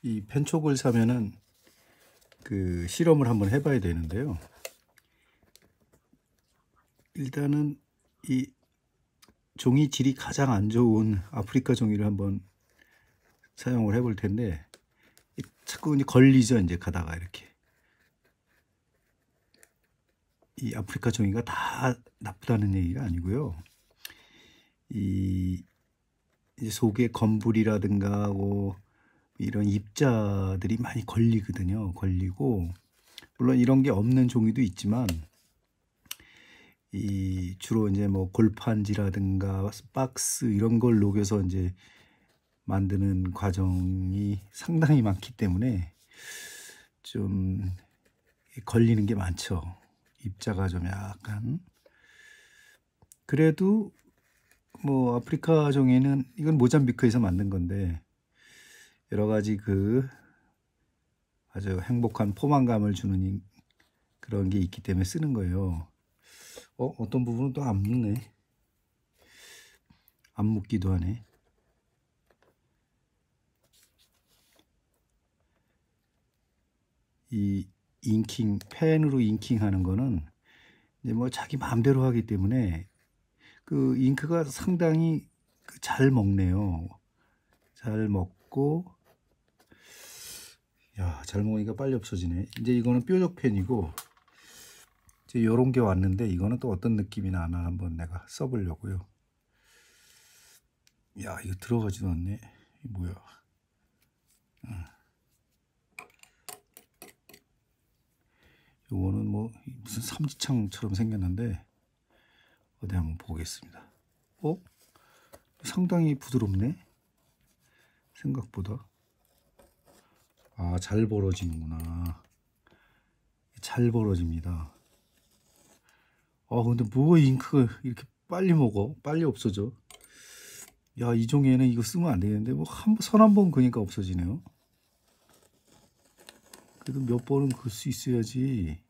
이 펜촉을 사면은 그 실험을 한번 해봐야 되는데요. 일단은 이 종이 질이 가장 안 좋은 아프리카 종이를 한번 사용을 해볼 텐데, 자꾸 이제 걸리죠. 이제 가다가 이렇게 이 아프리카 종이가 다 나쁘다는 얘기가 아니고요. 이 이제 속에 검불이라든가 뭐 이런 입자들이 많이 걸리거든요. 걸리고 물론 이런 게 없는 종이도 있지만 이 주로 이제 뭐 골판지라든가 박스 이런 걸 녹여서 이제 만드는 과정이 상당히 많기 때문에 좀 걸리는 게 많죠. 입자가 좀 약간. 그래도 뭐 아프리카 종이는 이건 모잠비크에서 만든 건데 여러 가지 그 아주 행복한 포만감을 주는 그런 게 있기 때문에 쓰는 거예요. 어떤 부분은 또 안 묻네. 안 묻기도 하네. 이 잉킹, 펜으로 잉킹하는 거는 이제 뭐 자기 마음대로 하기 때문에 그 잉크가 상당히 잘 먹네요. 잘 먹고, 야, 잘 먹으니까 빨리 없어지네. 이제 이거는 뾰족 펜이고, 이제 요런 게 왔는데 이거는 또 어떤 느낌이 나나 한번 내가 써보려고요. 야, 이거 들어가지도 않네. 이게 뭐야? 요거는 뭐 무슨 삼지창처럼 생겼는데 어디 한번 보겠습니다. 상당히 부드럽네. 생각보다. 아, 잘 벌어지는구나. 잘 벌어집니다. 근데 뭐 잉크가 이렇게 빨리 먹어? 빨리 없어져? 야, 이 종이에는 이거 쓰면 안 되겠는데 뭐 선 한 번 그니까 없어지네요. 그래도 몇 번은 글 수 있어야지.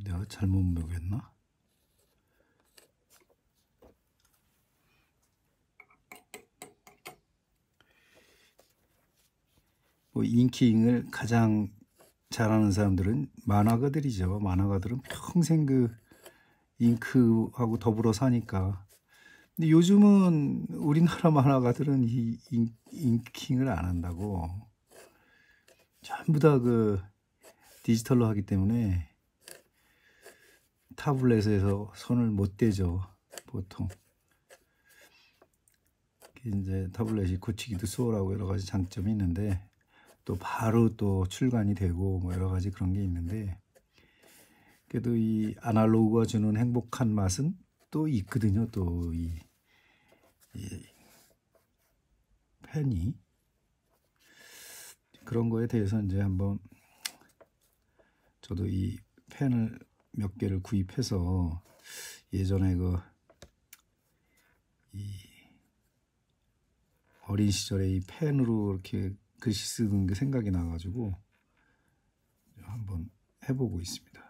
내가 잘못 먹였나? 뭐 잉킹을 가장 잘하는 사람들은 만화가들이죠. 만화가들은 평생 그 잉크하고 더불어 사니까. 근데 요즘은 우리나라 만화가들은 이 잉킹을 안 한다고. 전부 다 그 디지털로 하기 때문에 타블렛에서 손을 못 대죠. 보통. 이제 타블렛이 고치기도 수월하고 여러 가지 장점이 있는데 또 바로 또 출간이 되고 뭐 여러 가지 그런 게 있는데 그래도 이 아날로그가 주는 행복한 맛은 또 있거든요. 또 이 펜이 그런 거에 대해서 이제 한번 저도 이 펜을 몇 개를 구입해서 예전에 이 어린 시절에 이 펜으로 이렇게 글씨 쓰는 게 생각이 나가지고 한번 해보고 있습니다.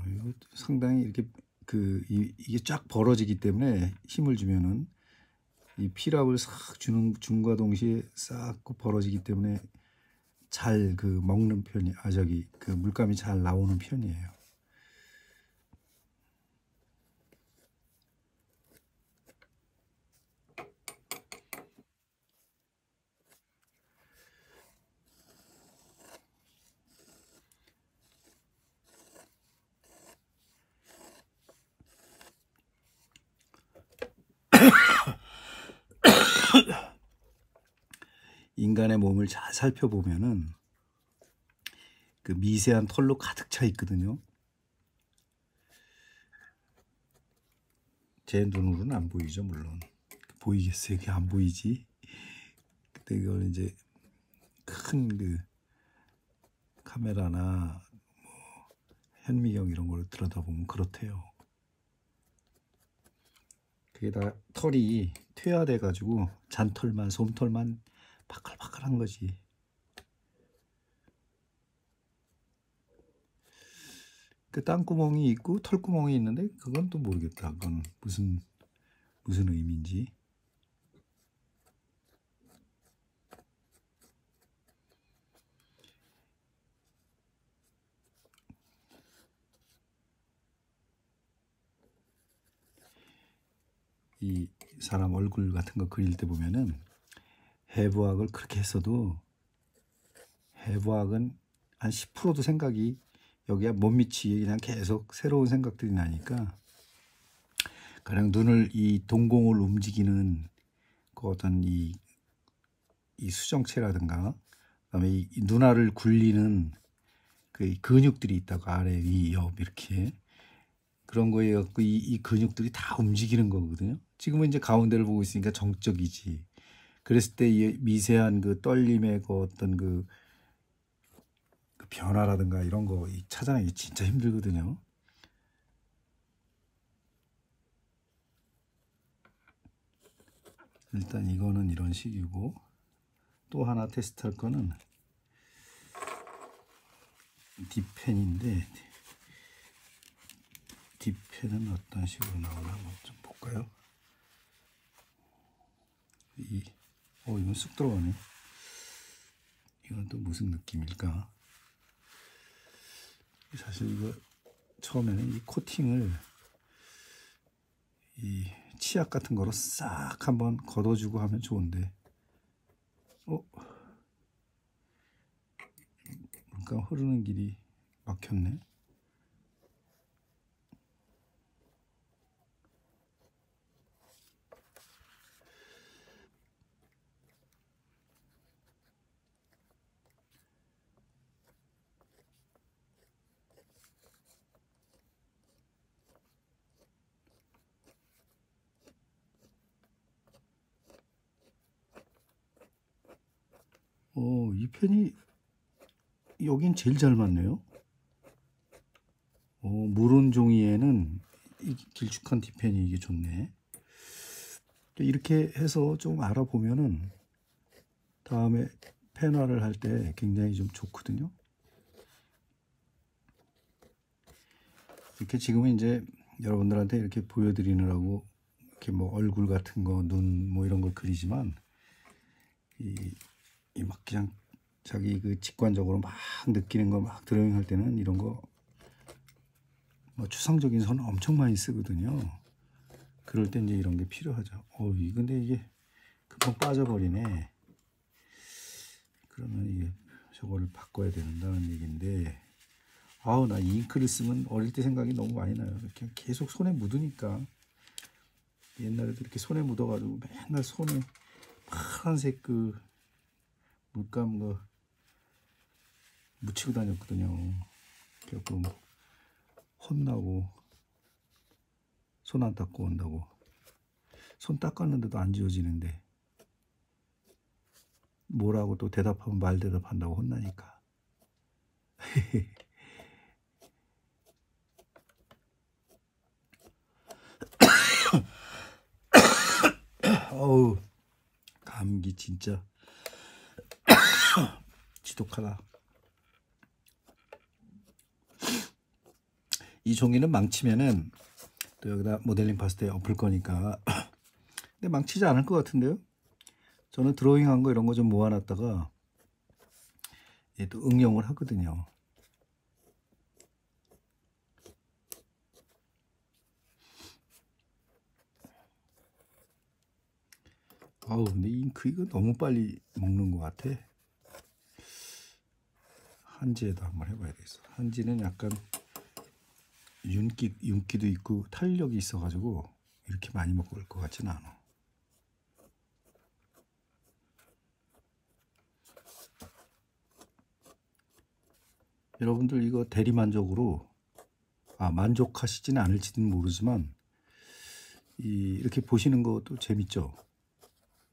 이거 상당히 이렇게 이게 쫙 벌어지기 때문에 힘을 주면은 이 피랍을 싹 준과 동시에 싹 벌어지기 때문에 잘 먹는 편이 물감이 잘 나오는 편이에요. 인간의 몸을 잘 살펴보면은 그 미세한 털로 가득 차 있거든요. 제 눈으로는 안 보이죠, 물론. 보이겠어요? 이게 안 보이지? 근데 이걸 이제 큰 카메라나 뭐 현미경 이런 걸 들여다보면 그렇대요. 그게 다 털이 퇴화돼 가지고 잔털만 솜털만 바글바글한 거지. 그 땅구멍이 있고 털구멍이 있는데 그건 또 모르겠다. 그건 무슨 의미인지. 이 사람 얼굴 같은 거 그릴 때 보면은 해부학을 그렇게 했어도 해부학은 한 10%도 생각이 여기야 못 미치게 그냥 계속 새로운 생각들이 나니까 가령 눈을 이 동공을 움직이는 그 어떤 이 수정체라든가 그다음에 이 눈알을 굴리는 그 근육들이 있다고 아래 위 옆 이렇게 그런 거에 갖고 이 근육들이 다 움직이는 거거든요. 지금은 이제 가운데를 보고 있으니까 정적이지. 그랬을 때 이 미세한 그 떨림의 그 어떤 그 변화라든가 이런 거 찾아내기 진짜 힘들거든요. 일단 이거는 이런 식이고 또 하나 테스트할 거는 딥펜인데 딥펜은 어떤 식으로 나오나 한번 좀 볼까요? 이건 쑥 들어가네. 이건 또 무슨 느낌일까? 사실 이거 처음에는 이 코팅을 이 치약 같은 거로 싹 한번 걷어주고 하면 좋은데 물감 흐르는 길이 막혔네. 이 펜이 여긴 제일 잘 맞네요. 무른 종이에는 이 길쭉한 뒷펜이 이게 좋네. 이렇게 해서 좀 알아보면은 다음에 펜화를 할 때 굉장히 좀 좋거든요. 이렇게 지금은 이제 여러분들한테 이렇게 보여드리느라고 이렇게 뭐 얼굴 같은 거, 눈 뭐 이런 걸 그리지만 막 그냥 자기 그 직관적으로 막 느끼는 거 막 드로잉 할 때는 이런 거 뭐 추상적인 선 엄청 많이 쓰거든요. 그럴 때 이제 이런 게 필요하죠. 근데 이게 금방 빠져버리네. 그러면 이게 저거를 바꿔야 된다는 얘기인데 나 잉크를 쓰면 어릴 때 생각이 너무 많이 나요. 이렇게 계속 손에 묻으니까 옛날에도 이렇게 손에 묻어가지고 맨날 손에 파란색 그 물감 그 묻히고 다녔거든요. 그래갖고 혼나고 손 안 닦고 온다고. 손 닦았는데도 안 지워지는데 뭐라고 또 대답하면 말 대답한다고 혼나니까. 어우 감기 진짜 지독하다. 이 종이는 망치면은 또 여기다 모델링 파스텔 엎을 거니까 근데 망치지 않을 것 같은데요. 저는 드로잉한 거 이런 거 좀 모아놨다가 또 응용을 하거든요. 근데 잉크 이거 너무 빨리 먹는 것 같아. 한지에도 한번 해봐야 되겠어. 한지는 약간 윤기도 있고 탄력이 있어가지고 이렇게 많이 먹고 올 것 같지는 않아. 여러분들 이거 대리만족으로 만족하시지는 않을지는 모르지만 이렇게 보시는 것도 재밌죠.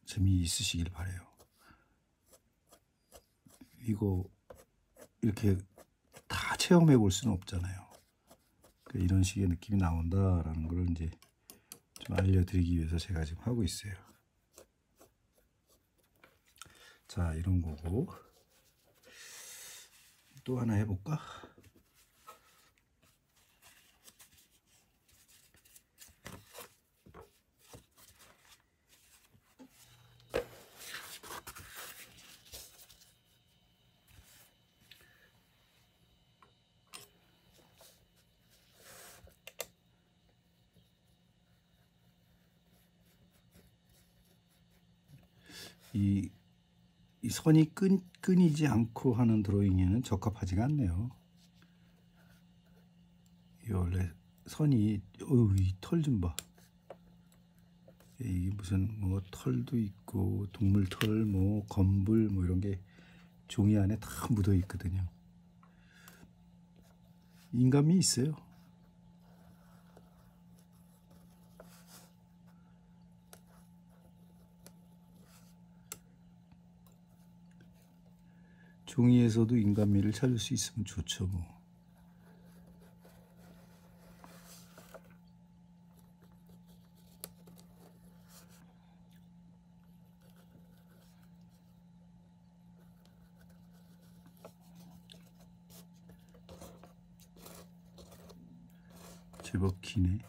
재미있으시길 바래요. 이거 이렇게 다 체험해 볼 수는 없잖아요. 이런 식의 느낌이 나온다라는 걸 이제 좀 알려드리기 위해서 제가 지금 하고 있어요. 자, 이런 거고 또 하나 해볼까? 이, 이 선이 끊이지 않고 하는 드로잉에는 적합하지가 않네요. 이 원래 선이 이 털 좀 봐. 이게 무슨 뭐 털도 있고 동물 털, 뭐 검불 뭐 이런 게 종이 안에 다 묻어 있거든요. 인감이 있어요. 종이에서도 인간미를 찾을 수 있으면 좋죠, 뭐. 제법 기네.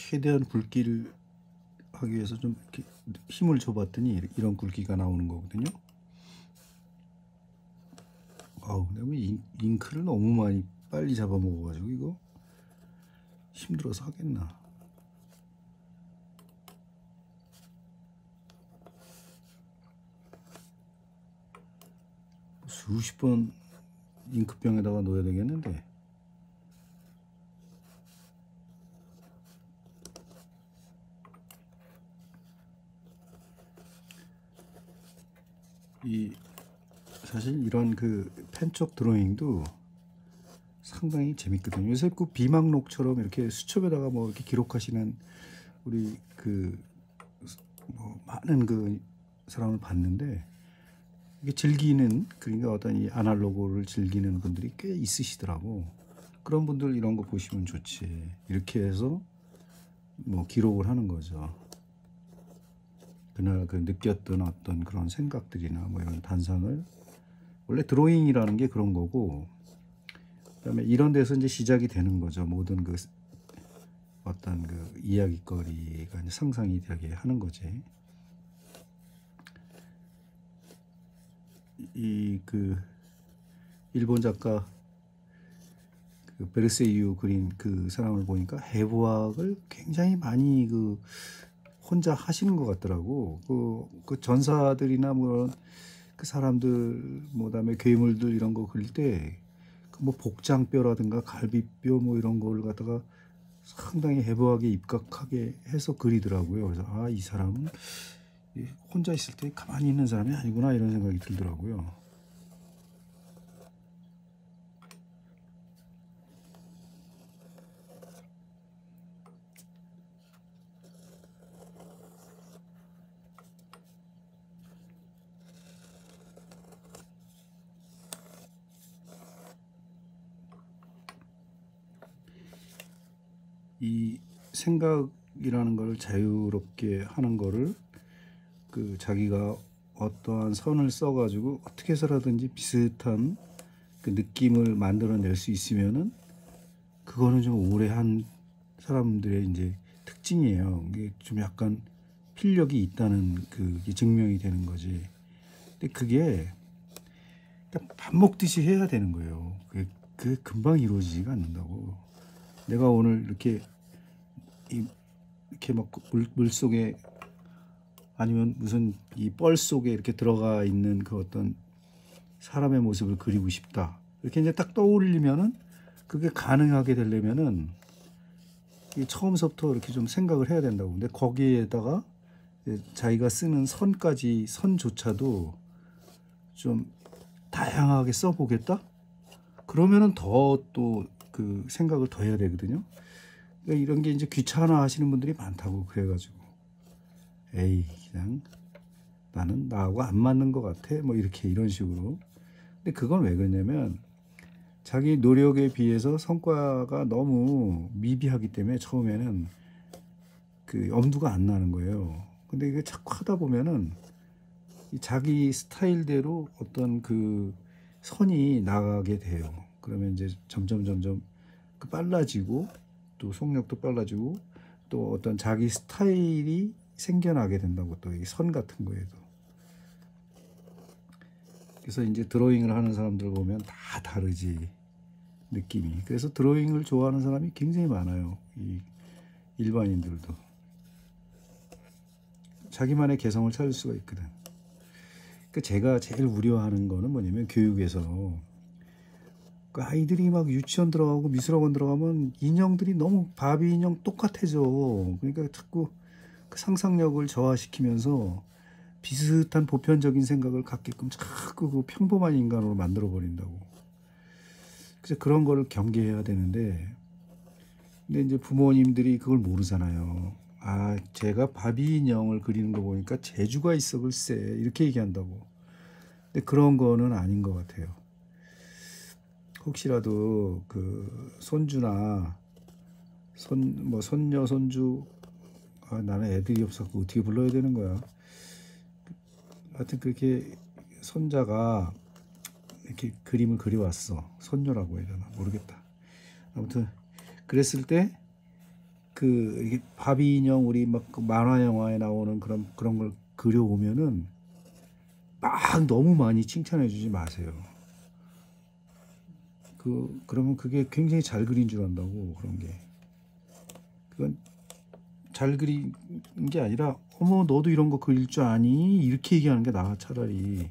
최대한 굵기를 하기 위해서 좀 이렇게 힘을 줘봤더니 이런 굵기가 나오는 거거든요. 근데 잉크를 너무 많이 빨리 잡아먹어가지고 이거 힘들어서 하겠나. 수십 번 잉크병에다가 넣어야 되겠는데. 사실 이런 그 펜촉 드로잉도 상당히 재밌거든요. 요새 그 비망록처럼 이렇게 수첩에다가 뭐 이렇게 기록하시는 우리 뭐 많은 그 사람을 봤는데, 이게 즐기는, 그러니까 어떤 이 아날로그를 즐기는 분들이 꽤 있으시더라고. 그런 분들 이런 거 보시면 좋지. 이렇게 해서 뭐 기록을 하는 거죠. 그날 그 느꼈던 어떤 그런 생각들이나 뭐 이런 단상을, 원래 드로잉이라는 게 그런 거고, 그다음에 이런 데서 이제 시작이 되는 거죠. 모든 그 어떤 그 이야기거리가 이제 상상이 되게 하는 거지. 그 일본 작가 그 베르세유 그린 그 사람을 보니까 해부학을 굉장히 많이 그 혼자 하시는 것 같더라고. 그 전사들이나 뭐 그 사람들, 뭐 그다음에 괴물들 이런 거 그릴 때 그 뭐 복장뼈라든가 갈비뼈 뭐 이런 걸 갖다가 상당히 해부학에 입각하게 해서 그리더라고요. 그래서 이 사람은 혼자 있을 때 가만히 있는 사람이 아니구나 이런 생각이 들더라고요. 이 생각이라는 걸 자유롭게 하는 거를 그 자기가 어떠한 선을 써가지고 어떻게 해서라든지 비슷한 그 느낌을 만들어낼 수 있으면은 그거는 좀 오래 한 사람들의 이제 특징이에요. 이게 좀 약간 필력이 있다는 그게 증명이 되는 거지. 근데 그게 밥 먹듯이 해야 되는 거예요. 그게 금방 이루어지지가 않는다고. 내가 오늘 이렇게 막 물 속에 아니면 무슨 이 뻘 속에 이렇게 들어가 있는 그 어떤 사람의 모습을 그리고 싶다. 이렇게 이제 딱 떠올리면은 그게 가능하게 되려면은 처음부터 이렇게 좀 생각을 해야 된다고. 근데 거기에다가 자기가 쓰는 선조차도 좀 다양하게 써보겠다? 그러면은 더 또 그 생각을 더 해야 되거든요. 그러니까 이런 게 이제 귀찮아 하시는 분들이 많다고. 그래가지고 에이 그냥 나는 나하고 안 맞는 것 같아 뭐 이렇게 이런 식으로. 근데 그건 왜 그러냐면 자기 노력에 비해서 성과가 너무 미비하기 때문에 처음에는 그 엄두가 안 나는 거예요. 근데 이게 자꾸 하다 보면은 이 자기 스타일대로 어떤 그 선이 나가게 돼요. 그러면 이제 점점 그 빨라지고 또 속력도 빨라지고 또 어떤 자기 스타일이 생겨나게 된다고, 또 이 선 같은 거에도. 그래서 이제 드로잉을 하는 사람들 보면 다 다르지, 느낌이. 그래서 드로잉을 좋아하는 사람이 굉장히 많아요. 이 일반인들도 자기만의 개성을 찾을 수가 있거든. 그 제가 제일 우려하는 거는 뭐냐면, 교육에서 그 아이들이 막 유치원 들어가고 미술학원 들어가면 인형들이 너무 바비 인형 똑같아져. 그러니까 자꾸 그 상상력을 저하시키면서 비슷한 보편적인 생각을 갖게끔 자꾸 그 평범한 인간으로 만들어 버린다고. 그래서 그런 거를 경계해야 되는데, 근데 이제 부모님들이 그걸 모르잖아요. 아, 제가 바비 인형을 그리는 거 보니까 재주가 있어 글쎄, 이렇게 얘기한다고. 근데 그런 거는 아닌 것 같아요. 혹시라도 그 손주나 손녀 손주, 나는 애들이 없어서 어떻게 불러야 되는 거야. 하여튼 그렇게 손자가 이렇게 그림을 그려왔어. 손녀라고 해야 되나 모르겠다. 아무튼 그랬을 때 그 이게 바비 인형, 우리 막 그 만화 영화에 나오는 그런 걸 그려오면은 막 너무 많이 칭찬해 주지 마세요. 그러면 그게 굉장히 잘 그린 줄 안다고. 그런 게, 그건 잘 그린 게 아니라, 어머 너도 이런 거 그릴 줄 아니? 이렇게 얘기하는 게 나아. 차라리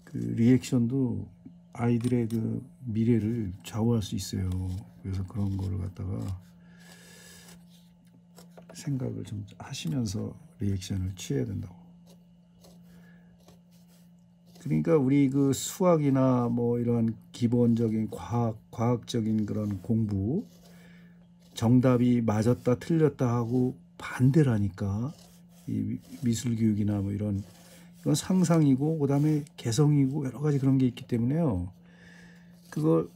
그 리액션도 아이들의 그 미래를 좌우할 수 있어요. 그래서 그런 거를 갖다가 생각을 좀 하시면서 리액션을 취해야 된다고. 그러니까 우리 그 수학이나 뭐 이런 기본적인 과학적인 그런 공부, 정답이 맞았다 틀렸다 하고 반대라니까. 이 미술 교육이나 뭐 이건 상상이고 그다음에 개성이고 여러 가지 그런 게 있기 때문에요. 그거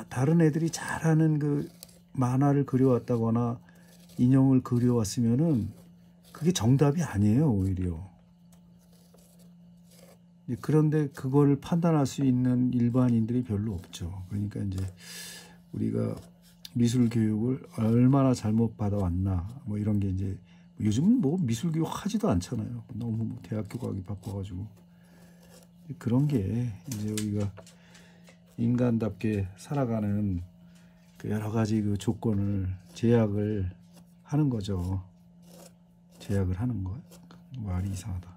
다른 애들이 잘하는 그 만화를 그려왔다거나 인형을 그려왔으면은 그게 정답이 아니에요, 오히려. 그런데 그걸 판단할 수 있는 일반인들이 별로 없죠. 그러니까 이제 우리가 미술 교육을 얼마나 잘못 받아왔나, 뭐 이런 게 이제, 요즘은 뭐 미술 교육 하지도 않잖아요. 너무 뭐 대학교 가기 바빠가지고. 그런 게 이제 우리가 인간답게 살아가는 그 여러 가지 그 조건을 제약을 하는 거죠. 제약을 하는 거. 말이 이상하다.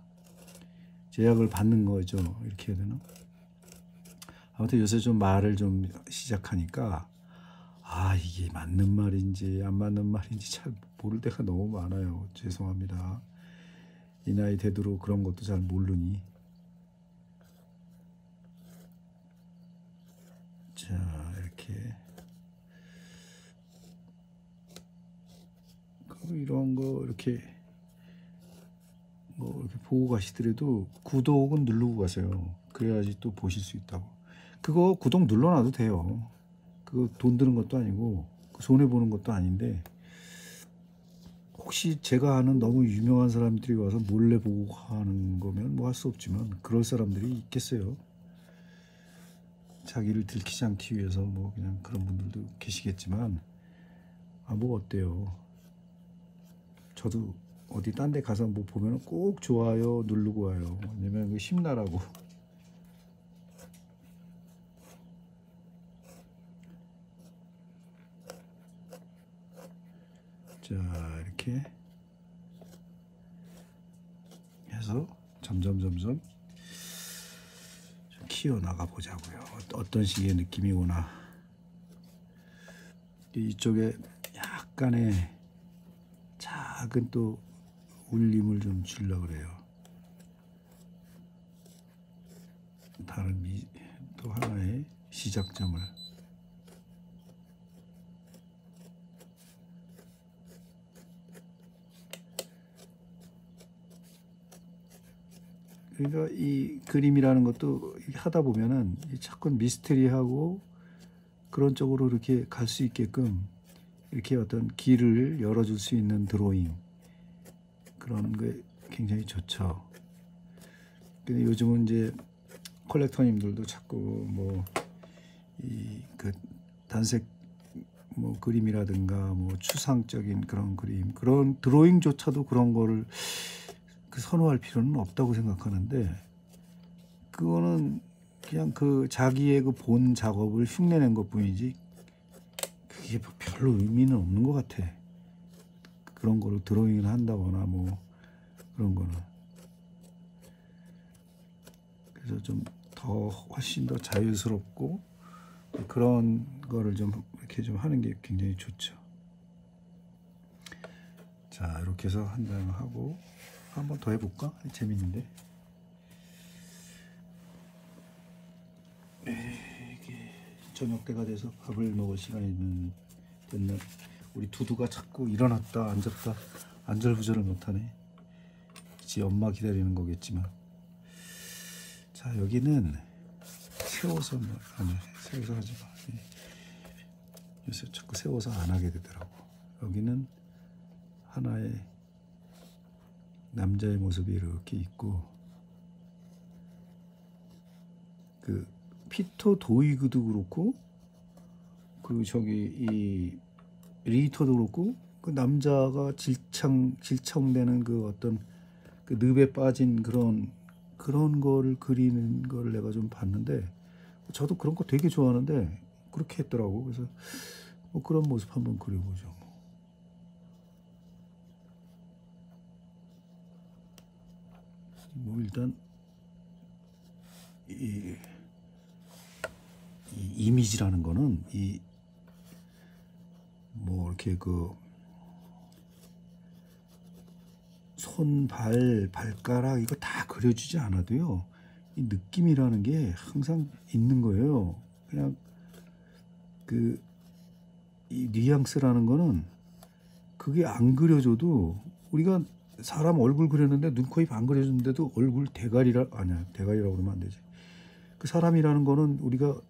제약을 받는 거죠. 이렇게 해야 되나? 아무튼 요새 좀 말을 좀 시작하니까, 이게 맞는 말인지 안 맞는 말인지 잘 모를 때가 너무 많아요. 죄송합니다. 이 나이 되도록 그런 것도 잘 모르니. 자, 이렇게 이런 거 이렇게 뭐 이렇게 보고 가시더라도 구독은 누르고 가세요. 그래야지 또 보실 수 있다고. 그거 구독 눌러놔도 돼요. 그거 돈 드는 것도 아니고 손해 보는 것도 아닌데, 혹시 제가 아는 너무 유명한 사람들이 와서 몰래 보고 하는 거면 뭐 할 수 없지만, 그럴 사람들이 있겠어요. 자기를 들키지 않기 위해서 뭐 그냥 그런 분들도 계시겠지만, 뭐 어때요. 저도 어디 딴 데 가서 뭐 보면 꼭 좋아요 누르고 와요. 왜냐면 그 힘나라고. 자, 이렇게 해서 점점 좀 키워나가 보자고요. 어떤 식의 느낌이 오나. 이쪽에 약간의 작은 또 울림을 좀 주려고 그래요. 다른 또 하나의 시작점을. 그러니까 이 그림이라는 것도 하다 보면은 자꾸 미스테리하고 그런 쪽으로 이렇게 갈 수 있게끔 이렇게 어떤 길을 열어줄 수 있는 드로잉, 그런 게 굉장히 좋죠. 근데 요즘은 이제 컬렉터님들도 자꾸 뭐 이 그 단색 뭐 그림이라든가 뭐 추상적인 그런 그림, 그런 드로잉조차도 그런 거를 선호할 필요는 없다고 생각하는데, 그거는 그냥 그 자기의 그 본 작업을 흉내낸 것뿐이지 그게 뭐 별로 의미는 없는 것 같아. 그런 거를 드로잉을 한다거나 뭐 그런 거는. 그래서 좀 더 훨씬 더 자유스럽고 그런 거를 좀 이렇게 좀 하는 게 굉장히 좋죠. 자, 이렇게 해서 한 장 하고 한 번 더 해볼까? 재밌는데. 이게 저녁 때가 돼서 밥을 먹을 시간이 됐나. 우리 두두가 자꾸 일어났다 앉았다 안절부절을 못하네. 지 엄마 기다리는 거겠지만. 자, 여기는 세워서 아니 세워서 하지 마. 요새 자꾸 세워서 안 하게 되더라고. 여기는 하나의 남자의 모습이 이렇게 있고, 그 피터 도이그도 그렇고 그 저기 이 리히터도 그렇고, 그 남자가 질청되는 그 어떤 그 늪에 빠진 그런 거를 그리는 걸 내가 좀 봤는데, 저도 그런 거 되게 좋아하는데 그렇게 했더라고. 그래서 뭐 그런 모습 한번 그려보죠. 뭐 일단 이 이미지라는 거는 뭐 이렇게 그 손, 발가락 이거 다 그려주지 않아도요, 이 느낌이라는 게 항상 있는 거예요. 그냥 이 뉘앙스라는 거는 그게 안 그려줘도, 우리가 사람 얼굴 그렸는데 눈, 코, 입 안 그려줬는데도 얼굴 아니야, 대가리라고 그러면 안 되지. 그 사람이라는 거는 우리가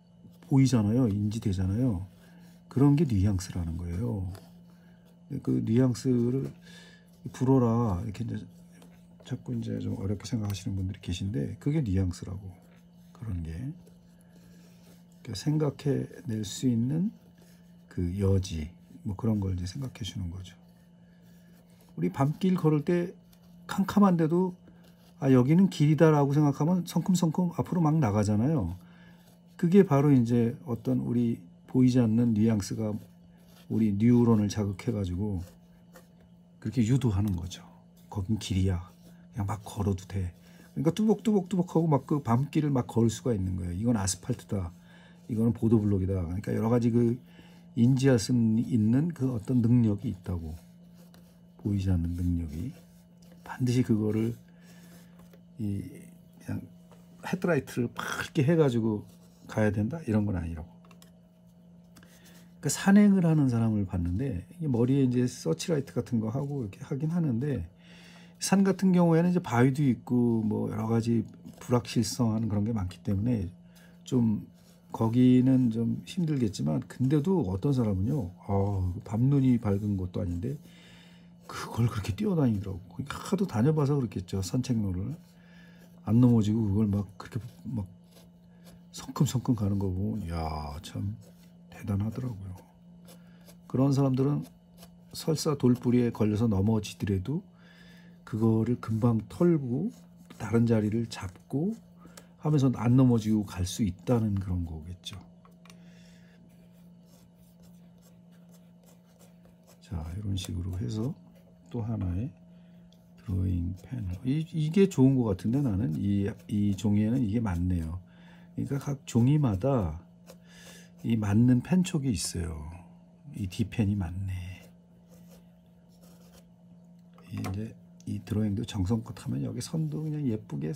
보이잖아요. 인지되잖아요. 그런 게 뉘앙스라는 거예요. 그 뉘앙스를 불어라 이렇게 이제 자꾸 이제 좀 어렵게 생각하시는 분들이 계신데, 그게 뉘앙스라고. 그런 게 그러니까 생각해낼 수 있는 그 여지, 뭐 그런 걸 이제 생각해 주는 거죠. 우리 밤길 걸을 때 캄캄한데도 여기는 길이다라고 생각하면 성큼성큼 앞으로 막 나가잖아요. 그게 바로 이제 어떤 우리 보이지 않는 뉘앙스가 우리 뉴런을 자극해가지고 그렇게 유도하는 거죠. 거긴 길이야. 그냥 막 걸어도 돼. 그러니까 뚜벅뚜벅하고 막 그 밤길을 막 걸을 수가 있는 거예요. 이건 아스팔트다. 이거는 보도블록이다. 그러니까 여러 가지 그 인지할 수 있는 그 어떤 능력이 있다고. 보이지 않는 능력이. 반드시 그거를 그냥 헤드라이트를 밝게 해가지고 가야 된다, 이런 건 아니라고. 그러니까 산행을 하는 사람을 봤는데, 머리에 이제 서치라이트 같은 거 하고 이렇게 하긴 하는데, 산 같은 경우에는 이제 바위도 있고 뭐 여러 가지 불확실성한 그런 게 많기 때문에 좀 거기는 좀 힘들겠지만, 근데도 어떤 사람은요, 밤눈이 밝은 것도 아닌데 그걸 그렇게 뛰어다니더라고. 하도 다녀봐서 그렇겠죠. 산책로를 안 넘어지고 그걸 막 그렇게 막 성큼성큼 가는 거 보면 참 대단하더라고요. 그런 사람들은 설사 돌부리에 걸려서 넘어지더라도 그거를 금방 털고 다른 자리를 잡고 하면서 안 넘어지고 갈 수 있다는 그런 거겠죠. 자, 이런 식으로 해서 또 하나의 드로잉 패널. 이게 좋은 것 같은데, 나는 이 종이에는 이게 맞네요. 그러니까 각 종이마다 이 맞는 펜촉이 있어요. 이 D펜이 맞네. 이제 이 드로잉도 정성껏 하면 여기 선도 그냥 예쁘게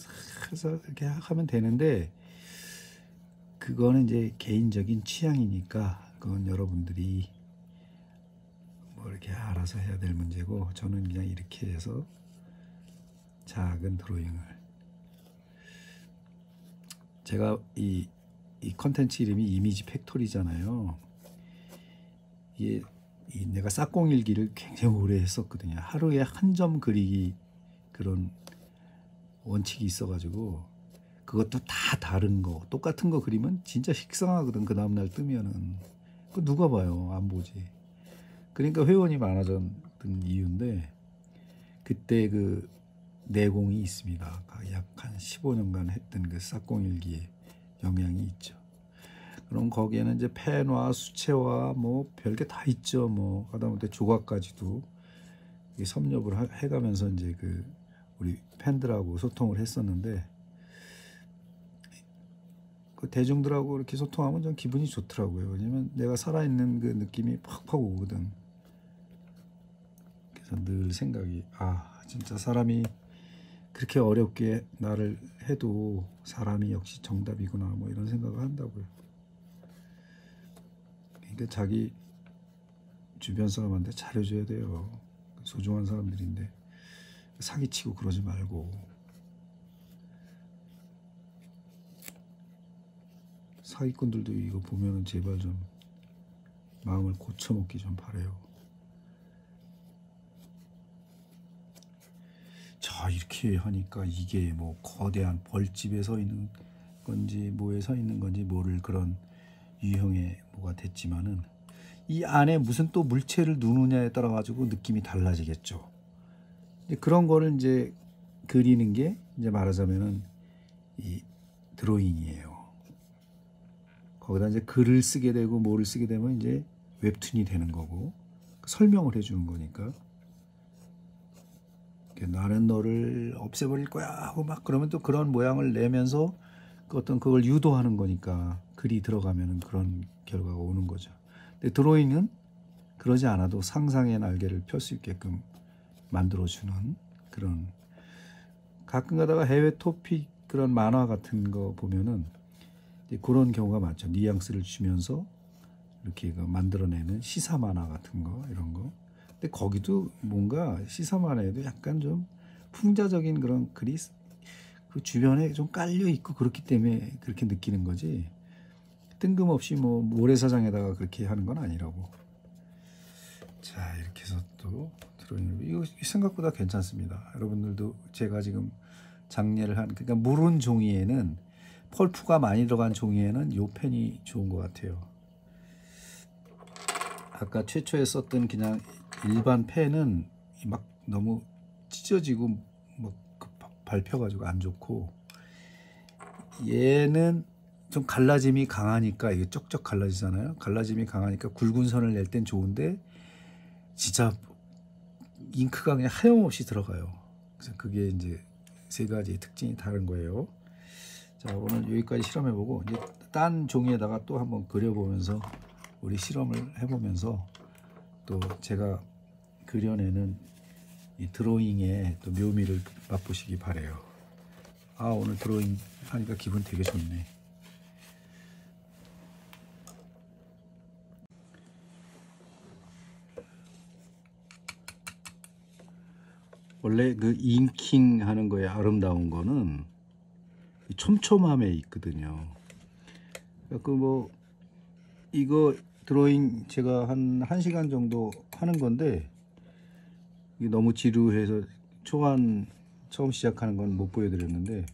해서 이렇게 하면 되는데, 그거는 이제 개인적인 취향이니까 그건 여러분들이 뭐 이렇게 알아서 해야 될 문제고, 저는 그냥 이렇게 해서 작은 드로잉을 제가 이 컨텐츠 이름이 이미지 팩토리잖아요. 이게 내가 싹공일기를 굉장히 오래 했었거든요. 하루에 한 점 그리기 그런 원칙이 있어가지고 그것도 다 다른 거 똑같은 거 그리면 진짜 식상하거든. 그 다음날 뜨면은 그 누가 봐요. 안 보지. 그러니까 회원이 많아졌던 이유인데 그때 그 내공이 있습니다. 약 한 15년간 했던 그 싹공일기에 영향이 있죠. 그럼 거기에는 이제 펜화, 수채화 뭐 별게 다 있죠. 뭐 하다못해 조각까지도 섭렵을 해가면서 이제 그 우리 팬들하고 소통을 했었는데 그 대중들하고 이렇게 소통하면 좀 기분이 좋더라고요. 왜냐면 내가 살아있는 그 느낌이 팍팍 오거든. 그래서 늘 생각이 진짜 사람이 그렇게 어렵게 나를 해도 사람이 역시 정답이구나 뭐 이런 생각을 한다고요. 그러니까 자기 주변 사람한테 잘해줘야 돼요. 소중한 사람들인데 사기치고 그러지 말고 사기꾼들도 이거 보면은 제발 좀 마음을 고쳐먹기 좀 바래요. 자 이렇게 하니까 이게 뭐 거대한 벌집에 서 있는 건지 뭐에 서 있는 건지 모를 그런 유형의 뭐가 됐지만은 이 안에 무슨 또 물체를 두느냐에 따라 가지고 느낌이 달라지겠죠. 그런 거를 이제 그리는 게 이제 말하자면은 이 드로잉이에요. 거기다 이제 글을 쓰게 되고 뭐를 쓰게 되면 이제 웹툰이 되는 거고 설명을 해주는 거니까 나는 너를 없애버릴 거야 하고 막 그러면 또 그런 모양을 내면서 어떤 그걸 유도하는 거니까 글이 들어가면은 그런 결과가 오는 거죠. 근데 드로잉은 그러지 않아도 상상의 날개를 펼 수 있게끔 만들어주는 그런 가끔 가다가 해외 토픽 그런 만화 같은 거 보면은 그런 경우가 많죠. 뉘앙스를 주면서 이렇게 만들어내는 시사 만화 같은 거 이런 거. 근데 거기도 뭔가 시사 만화에도 약간 좀 풍자적인 그런 글이 그 주변에 좀 깔려 있고 그렇기 때문에 그렇게 느끼는 거지. 뜬금없이 뭐 모래사장에다가 그렇게 하는 건 아니라고. 자 이렇게 해서 또 드로잉 이거 생각보다 괜찮습니다. 여러분들도 제가 지금 장례를 한 그러니까 무른 종이에는 펄프가 많이 들어간 종이에는 요 펜이 좋은 것 같아요. 아까 최초에 썼던 그냥 일반 펜은 막 너무 찢어지고 막 밟혀가지고 안 좋고 얘는 좀 갈라짐이 강하니까 이게 쩍쩍 갈라지잖아요. 갈라짐이 강하니까 굵은 선을 낼 땐 좋은데 진짜 잉크가 그냥 하염없이 들어가요. 그래서 그게 이제 세 가지 특징이 다른 거예요. 자 오늘 여기까지 실험해보고 이제 딴 종이에다가 또 한번 그려보면서 우리 실험을 해보면서 또 제가 그려내는 이 드로잉의 또 묘미를 맛보시기 바래요. 오늘 드로잉 하니까 기분 되게 좋네. 원래 그 잉킹 하는 거에 아름다운 거는 촘촘함에 있거든요. 그 뭐 이거 드로잉 제가 한 1시간 정도 하는 건데 이게 너무 지루해서 처음 시작하는 건 못 보여드렸는데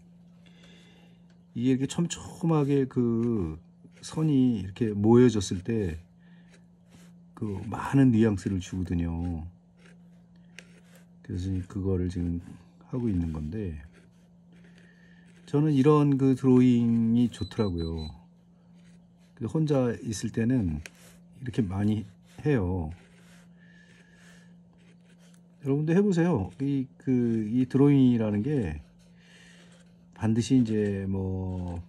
이게 이렇게 촘촘하게 그 선이 이렇게 모여졌을 때 그 많은 뉘앙스를 주거든요. 그래서 그거를 지금 하고 있는 건데 저는 이런 그 드로잉이 좋더라고요. 혼자 있을 때는 이렇게 많이 해요. 여러분도 해보세요. 이 드로잉이라는 게 반드시 이제 뭐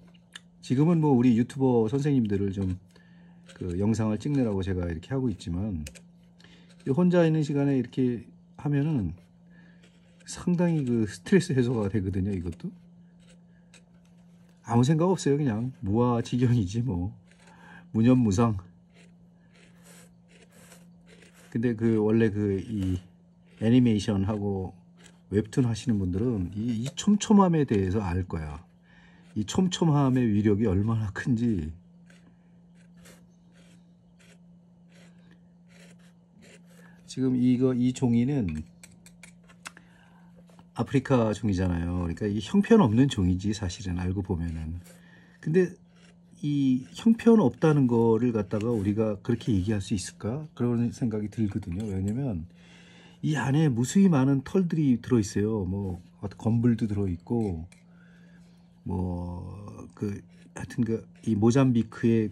지금은 뭐 우리 유튜버 선생님들을 좀 그 영상을 찍느라고 제가 이렇게 하고 있지만 혼자 있는 시간에 이렇게 하면은 상당히 그 스트레스 해소가 되거든요. 이것도 아무 생각 없어요. 그냥 무아지경이지 뭐 무념무상. 근데 그 원래 그 이 애니메이션 하고 웹툰 하시는 분들은 이 촘촘함에 대해서 알 거야. 이 촘촘함의 위력이 얼마나 큰지. 지금 이 종이는 아프리카 종이잖아요. 그러니까 이 형편없는 종이지 사실은 알고 보면은. 근데 이 형편없다는 거를 갖다가 우리가 그렇게 얘기할 수 있을까? 그런 생각이 들거든요. 왜냐면 이 안에 무수히 많은 털들이 들어있어요. 뭐 검불도 들어있고 뭐 하여튼 이 모잠비크의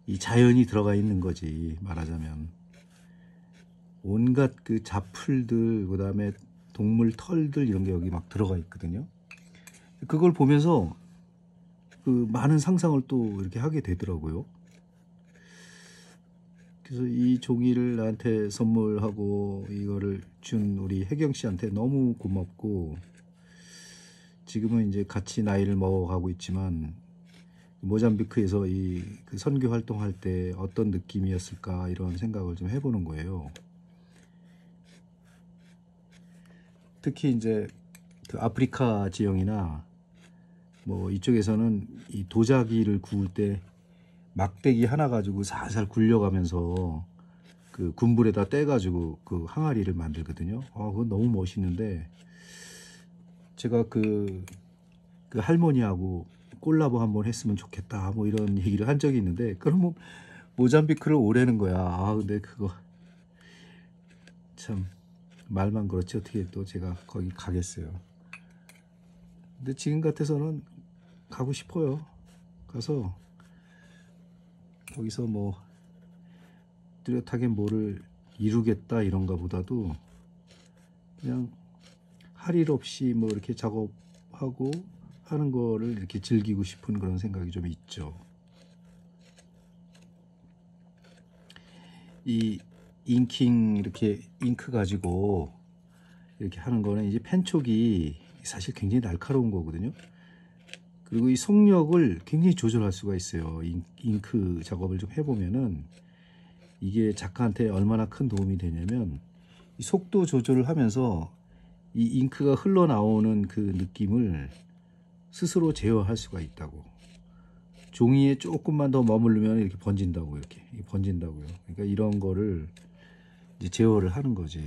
이 자연이 들어가 있는 거지, 말하자면. 온갖 그 잡풀들, 그 다음에 동물 털들, 이런 게 여기 막 들어가 있거든요. 그걸 보면서 그 많은 상상을 또 이렇게 하게 되더라고요. 그래서 이 종이를 나한테 선물하고 이거를 준 우리 혜경 씨한테 너무 고맙고, 지금은 이제 같이 나이를 먹어가고 있지만 모잠비크에서 그 선교 활동할 때 어떤 느낌이었을까, 이런 생각을 좀 해보는 거예요. 특히 이제 그 아프리카 지형이나 뭐 이쪽에서는 이 도자기를 구울 때 막대기 하나 가지고 살살 굴려가면서 그 군불에다 떼가지고 그 항아리를 만들거든요. 그건 너무 멋있는데, 제가 그 할머니하고 콜라보 한번 했으면 좋겠다, 뭐 이런 얘기를 한 적이 있는데, 그럼 뭐 모잠비크를 오래는 거야. 근데 그거 참 말만 그렇지 어떻게 또 제가 거기 가겠어요. 근데 지금 같아서는 가고 싶어요. 가서 거기서 뭐 뚜렷하게 뭐를 이루겠다 이런가 보다도 그냥 할 일 없이 뭐 이렇게 작업하고 하는 거를 이렇게 즐기고 싶은 그런 생각이 좀 있죠. 이 잉킹, 이렇게 잉크 가지고 이렇게 하는 거는 이제 펜촉이 사실 굉장히 날카로운 거거든요. 그리고 이 속력을 굉장히 조절할 수가 있어요. 잉크 작업을 좀 해보면은 이게 작가한테 얼마나 큰 도움이 되냐면, 이 속도 조절을 하면서 이 잉크가 흘러나오는 그 느낌을 스스로 제어할 수가 있다고. 종이에 조금만 더 머무르면 이렇게 번진다고, 이렇게 번진다고요. 그러니까 이런 거를 이제 제어를 하는 거지.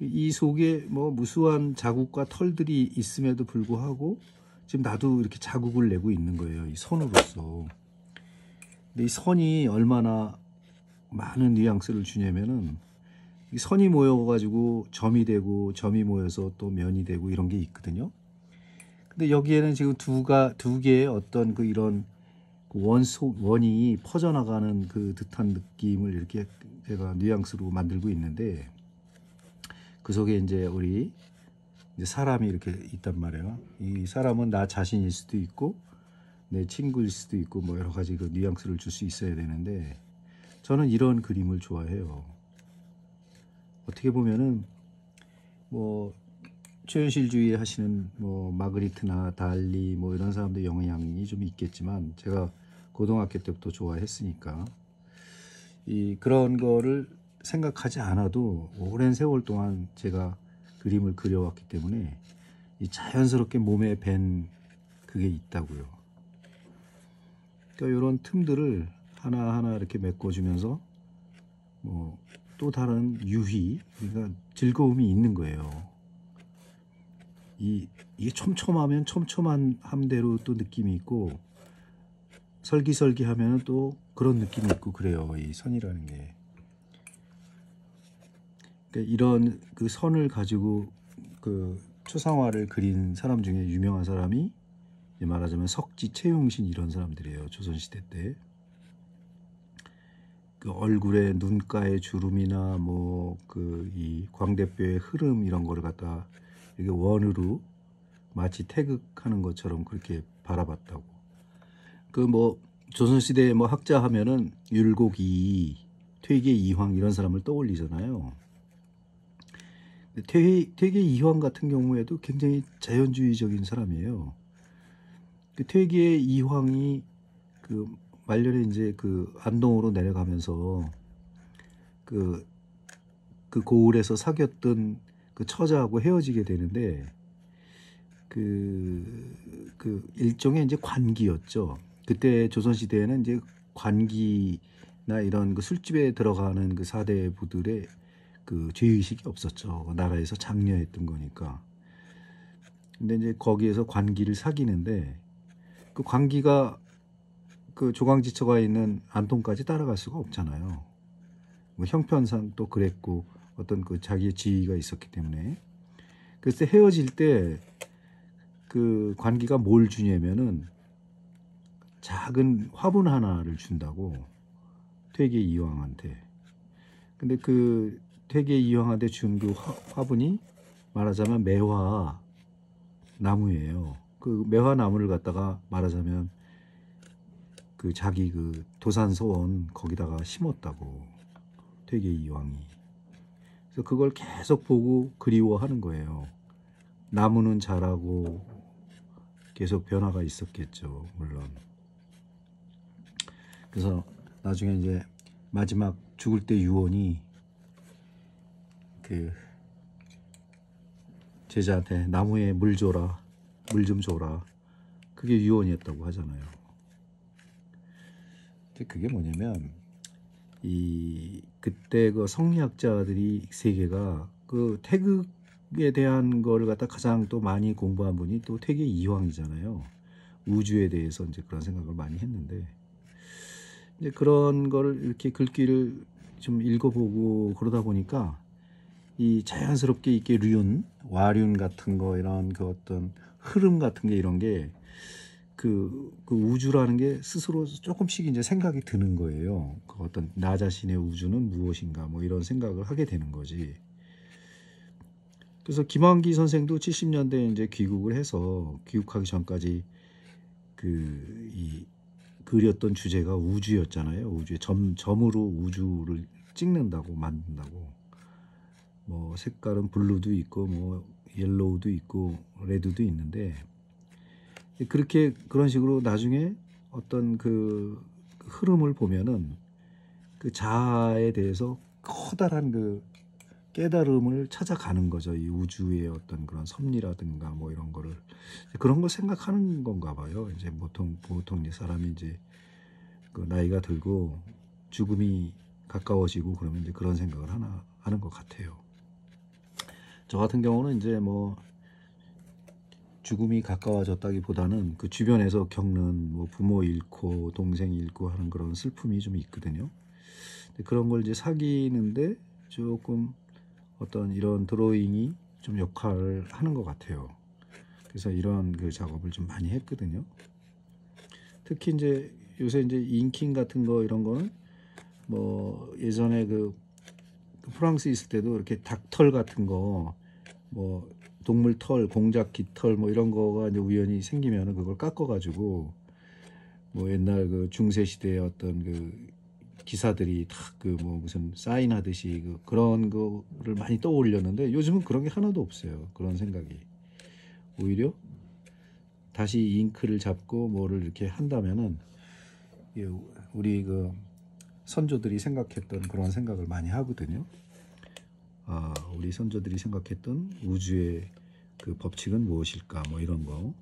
이 속에 뭐 무수한 자국과 털들이 있음에도 불구하고 지금 나도 이렇게 자국을 내고 있는 거예요, 이 선으로서. 근데 이 선이 얼마나 많은 뉘앙스를 주냐면은, 이 선이 모여가지고 점이 되고, 점이 모여서 또 면이 되고, 이런 게 있거든요. 근데 여기에는 지금 두 개의 어떤 이런 원이 퍼져나가는 그 듯한 느낌을 이렇게 제가 뉘앙스로 만들고 있는데, 그 속에 이제 우리 사람이 이렇게 있단 말이에요. 이 사람은 나 자신일 수도 있고 내 친구일 수도 있고 뭐 여러 가지 그 뉘앙스를 줄 수 있어야 되는데, 저는 이런 그림을 좋아해요. 어떻게 보면은 뭐 초현실주의 하시는 뭐 마그리트나 달리 뭐 이런 사람들 영향이 좀 있겠지만, 제가 고등학교 때부터 좋아했으니까 그런 거를 생각하지 않아도 오랜 세월 동안 제가 그림을 그려왔기 때문에 이 자연스럽게 몸에 밴 그게 있다고요. 그러니까 이런 틈들을 하나하나 이렇게 메꿔주면서 뭐 또 다른 유희, 그러니까 즐거움이 있는 거예요. 이게 촘촘하면 촘촘한 함대로 또 느낌이 있고, 설기설기하면 또 그런 느낌이 있고 그래요, 이 선이라는 게. 그러니까 이런 그 선을 가지고 그 초상화를 그린 사람 중에 유명한 사람이 말하자면 석지, 최용신, 이런 사람들이에요. 조선시대 때. 그 얼굴에 눈가의 주름이나 뭐 이 광대뼈의 흐름, 이런 거를 갖다 이렇게 원으로 마치 태극하는 것처럼 그렇게 바라봤다고. 그 뭐 조선시대 뭐 학자 하면은 율곡이, 퇴계 이황, 이런 사람을 떠올리잖아요. 퇴계 이황 같은 경우에도 굉장히 자연주의적인 사람이에요. 그 퇴계 이황이 그 말년에 이제 그 안동으로 내려가면서 그 고을에서 사귀었던 그 처자하고 헤어지게 되는데, 그 일종의 이제 관기였죠. 그때 조선시대에는 이제 관기나 이런 그 술집에 들어가는 그 사대부들의 그 죄의식이 없었죠. 나라에서 장려했던 거니까. 근데 이제 거기에서 관기를 사귀는데 그 관기가 그 조광지처가 있는 안동까지 따라갈 수가 없잖아요. 뭐 형편상 또 그랬고 어떤 그 자기의 지위가 있었기 때문에. 그래서 헤어질 때 그 관기가 뭘 주냐면은 작은 화분 하나를 준다고 퇴계 이황한테. 근데 그 퇴계 이황한테 준 그 화분이 말하자면 매화 나무예요. 그 매화 나무를 갖다가 말하자면 그 자기 그 도산서원 거기다가 심었다고 퇴계 이황이. 그래서 그걸 계속 보고 그리워하는 거예요. 나무는 자라고 계속 변화가 있었겠죠, 물론. 그래서 나중에 이제 마지막 죽을 때 유언이 그 제자한테 나무에 물 줘라, 물 좀 줘라. 그게 유언이었다고 하잖아요. 근데 그게 뭐냐면 이 그때 그 성리학자들이 세계가 그 태극에 대한 거를 갖다 가장 또 많이 공부한 분이 또 퇴계 이황이잖아요. 우주에 대해서 이제 그런 생각을 많이 했는데 이제 그런 거를 이렇게 글귀를 좀 읽어보고 그러다 보니까 이 자연스럽게 이렇게 륜, 와륜 같은 거 이런 그 어떤 흐름 같은 게 이런 게 그 우주라는 게 스스로 조금씩 이제 생각이 드는 거예요. 그 어떤 나 자신의 우주는 무엇인가 뭐 이런 생각을 하게 되는 거지. 그래서 김환기 선생도 70년대에 이제 귀국을 해서 귀국하기 전까지 이 그렸던 주제가 우주였잖아요. 우주에 점으로 우주를 찍는다고 만든다고. 뭐 색깔은 블루도 있고 뭐 옐로우도 있고 레드도 있는데 그렇게 그런 식으로 나중에 어떤 그 흐름을 보면은 그 자아에 대해서 커다란 그 깨달음을 찾아가는 거죠. 이 우주의 어떤 그런 섭리라든가 뭐 이런 거를 그런 걸 생각하는 건가 봐요. 이제 보통 이제 사람이 이제 그 나이가 들고 죽음이 가까워지고 그러면 이제 그런 생각을 하는 것 같아요. 저 같은 경우는 이제 뭐 죽음이 가까워졌다기보다는 그 주변에서 겪는 뭐 부모 잃고 동생 잃고 하는 그런 슬픔이 좀 있거든요. 그런 걸 이제 사귀는데 조금 어떤 이런 드로잉이 좀 역할을 하는 것 같아요. 그래서 이런 그 작업을 좀 많이 했거든요. 특히 이제 요새 이제 인킹 같은 거 이런 거는 뭐 예전에 그 프랑스 있을 때도 이렇게 닭털 같은 거 뭐 동물 털, 공작 깃털 뭐 이런 거가 이제 우연히 생기면은 그걸 깎아가지고 뭐 옛날 그 중세 시대의 어떤 그 기사들이 다 그 뭐 무슨 사인하듯이 그런 거를 많이 떠올렸는데 요즘은 그런 게 하나도 없어요. 그런 생각이. 오히려 다시 잉크를 잡고 뭐를 이렇게 한다면은 우리 그 선조들이 생각했던 그런 생각을 많이 하거든요. 우리 선조들이 생각했던 우주의 그 법칙은 무엇일까 뭐 이런 거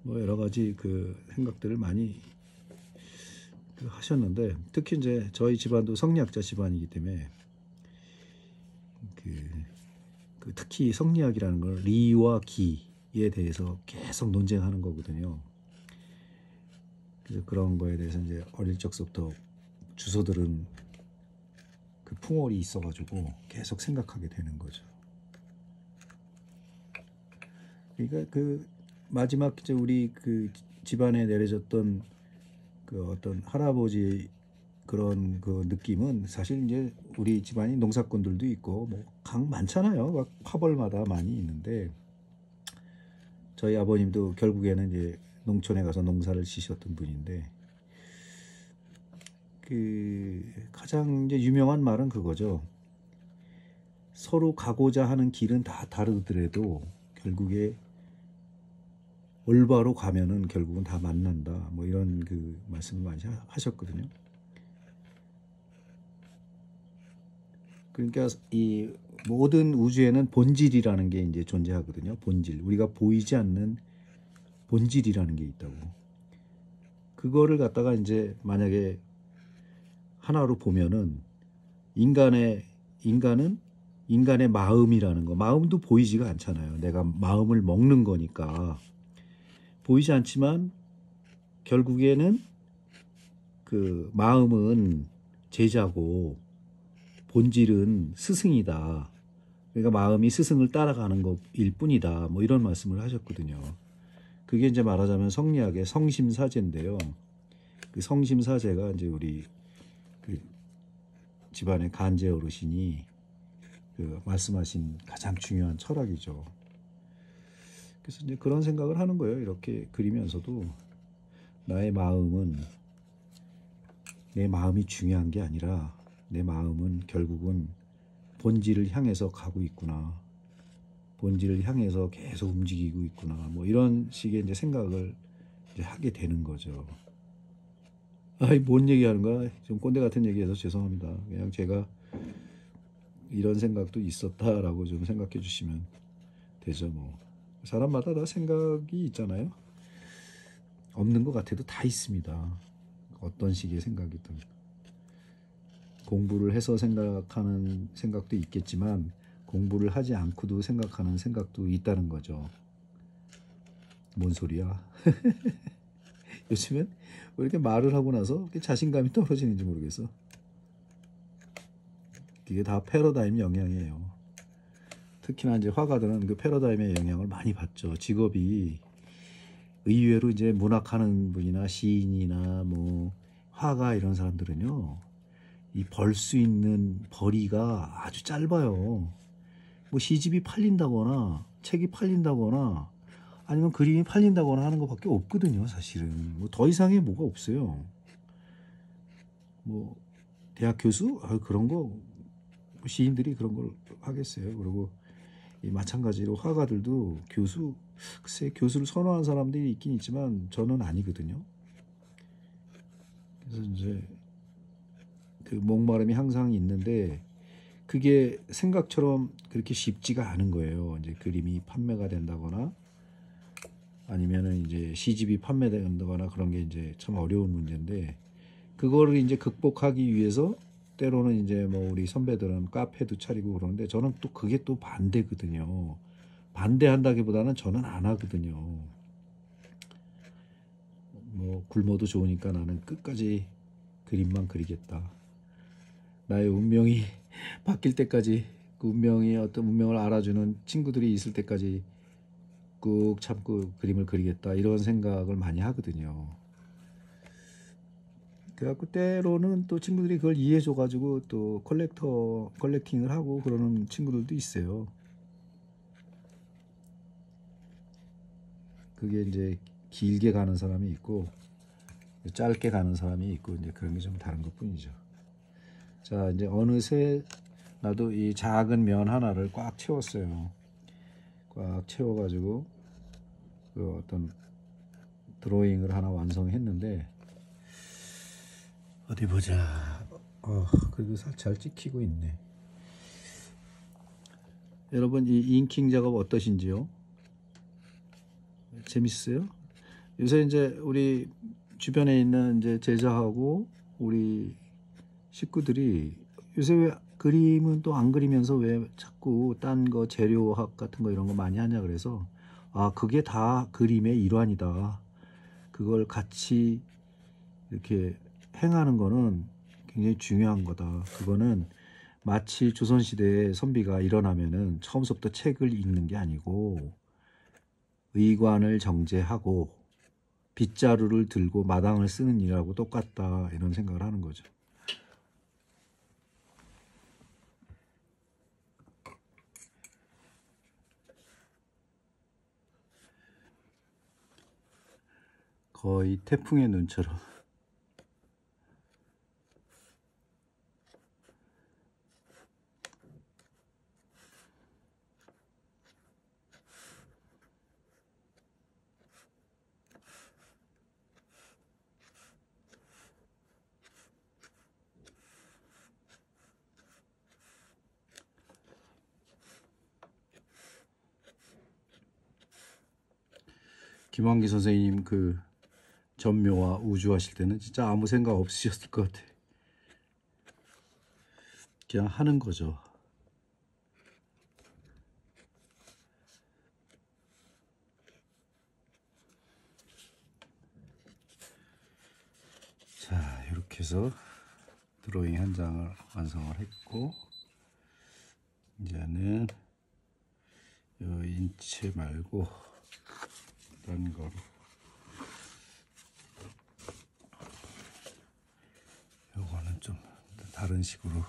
뭐 여러 가지 그 생각들을 많이 하셨는데 특히 이제 저희 집안도 성리학자 집안이기 때문에 특히 성리학이라는 걸 리와 기에 대해서 계속 논쟁하는 거거든요. 그래서 그런 거에 대해서 이제 어릴 적부터 주소들은 그 풍월이 있어가지고 계속 생각하게 되는 거죠. 그러니까 그 마지막 이제 우리 그 집안에 내려졌던 그 어떤 할아버지 그런 그 느낌은 사실 이제 우리 집안이 농사꾼들도 있고 뭐 강 많잖아요. 막 화벌마다 많이 있는데 저희 아버님도 결국에는 이제 농촌에 가서 농사를 지셨던 분인데 그 가장 이제 유명한 말은 그거죠. 서로 가고자 하는 길은 다 다르더라도 결국에 올바로 가면은 결국은 다 만난다. 뭐 이런 그 말씀을 많이 하셨거든요. 그러니까 이 모든 우주에는 본질이라는 게 이제 존재하거든요. 본질. 우리가 보이지 않는 본질이라는 게 있다고. 그거를 갖다가 이제 만약에 하나로 보면은 인간은 인간의 마음이라는 거, 마음도 보이지가 않잖아요. 내가 마음을 먹는 거니까 보이지 않지만 결국에는 그 마음은 제자고 본질은 스승이다. 그러니까 마음이 스승을 따라가는 것일 뿐이다. 뭐 이런 말씀을 하셨거든요. 그게 이제 말하자면 성리학의 성심사제인데요. 그 성심사제가 이제 우리 그 집안의 간제 어르신이 그 말씀하신 가장 중요한 철학이죠. 그래서 이제 그런 생각을 하는 거예요. 이렇게 그리면서도 나의 마음은 내 마음이 중요한 게 아니라 내 마음은 결국은 본질을 향해서 가고 있구나. 본질을 향해서 계속 움직이고 있구나. 뭐 이런 식의 이제 생각을 이제 하게 되는 거죠. 아이, 뭔 얘기하는 거야? 좀 꼰대 같은 얘기해서 죄송합니다. 그냥 제가 이런 생각도 있었다라고 좀 생각해 주시면 되죠. 뭐 사람마다 다 생각이 있잖아요. 없는 것 같아도 다 있습니다. 어떤 식의 생각이든. 공부를 해서 생각하는 생각도 있겠지만 공부를 하지 않고도 생각하는 생각도 있다는 거죠. 뭔 소리야? 요즘엔 왜 이렇게 말을 하고 나서 이렇게 자신감이 떨어지는지 모르겠어. 이게 다 패러다임 영향이에요. 특히나 이제 화가들은 그 패러다임의 영향을 많이 받죠. 직업이 의외로 이제 문학하는 분이나 시인이나 뭐 화가 이런 사람들은요, 이 벌 수 있는 벌이가 아주 짧아요. 뭐 시집이 팔린다거나 책이 팔린다거나 아니면 그림이 팔린다거나 하는 것밖에 없거든요. 사실은 뭐 더 이상의 뭐가 없어요. 뭐 대학 교수 그런 거 시인들이 그런 걸 하겠어요. 그리고 이 마찬가지로 화가들도 글쎄 교수를 선호하는 사람들이 있긴 있지만 저는 아니거든요. 그래서 이제 그 목마름이 항상 있는데 그게 생각처럼 그렇게 쉽지가 않은 거예요. 이제 그림이 판매가 된다거나 아니면은 이제 시집이 판매된다거나 그런 게 이제 참 어려운 문제인데 그거를 이제 극복하기 위해서 때로는 이제 뭐 우리 선배들은 카페도 차리고 그러는데 저는 또 그게 또 반대거든요. 반대한다기보다는 저는 안 하거든요. 뭐 굶어도 좋으니까 나는 끝까지 그림만 그리겠다. 나의 운명이 바뀔 때까지 그 운명이 어떤 운명을 알아주는 친구들이 있을 때까지 꾹 참고 그림을 그리겠다 이런 생각을 많이 하거든요. 그래갖고 때로는 또 친구들이 그걸 이해해줘가지고 또 컬렉팅을 하고 그러는 친구들도 있어요. 그게 이제 길게 가는 사람이 있고 짧게 가는 사람이 있고 이제 그런 게 좀 다른 것뿐이죠. 자, 이제 어느새 나도 이 작은 면 하나를 꽉 채웠어요. 꽉 채워가지고 그 어떤 드로잉을 하나 완성했는데 어디 보자. 그래도 잘 찍히고 있네. 여러분 이 인킹 작업 어떠신지요? 재밌어요? 요새 이제 우리 주변에 있는 이제 제자하고 우리 식구들이 요새 왜 그림은 또 안 그리면서 왜 자꾸 딴 거 재료학 같은 거 이런 거 많이 하냐 그래서 그게 다 그림의 일환이다. 그걸 같이 이렇게 행하는 거는 굉장히 중요한 거다. 그거는 마치 조선시대에 선비가 일어나면은 처음부터 책을 읽는 게 아니고 의관을 정제하고 빗자루를 들고 마당을 쓰는 일하고 똑같다. 이런 생각을 하는 거죠. 거의 태풍의 눈처럼. 김환기 선생님 그 전묘와 우주 하실 때는 진짜 아무 생각 없으셨을 것 같아. 그냥 하는 거죠. 자, 이렇게 해서 드로잉 한 장을 완성을 했고, 이제는 이 인체 말고 다른 거로 요거는 좀 다른 식으로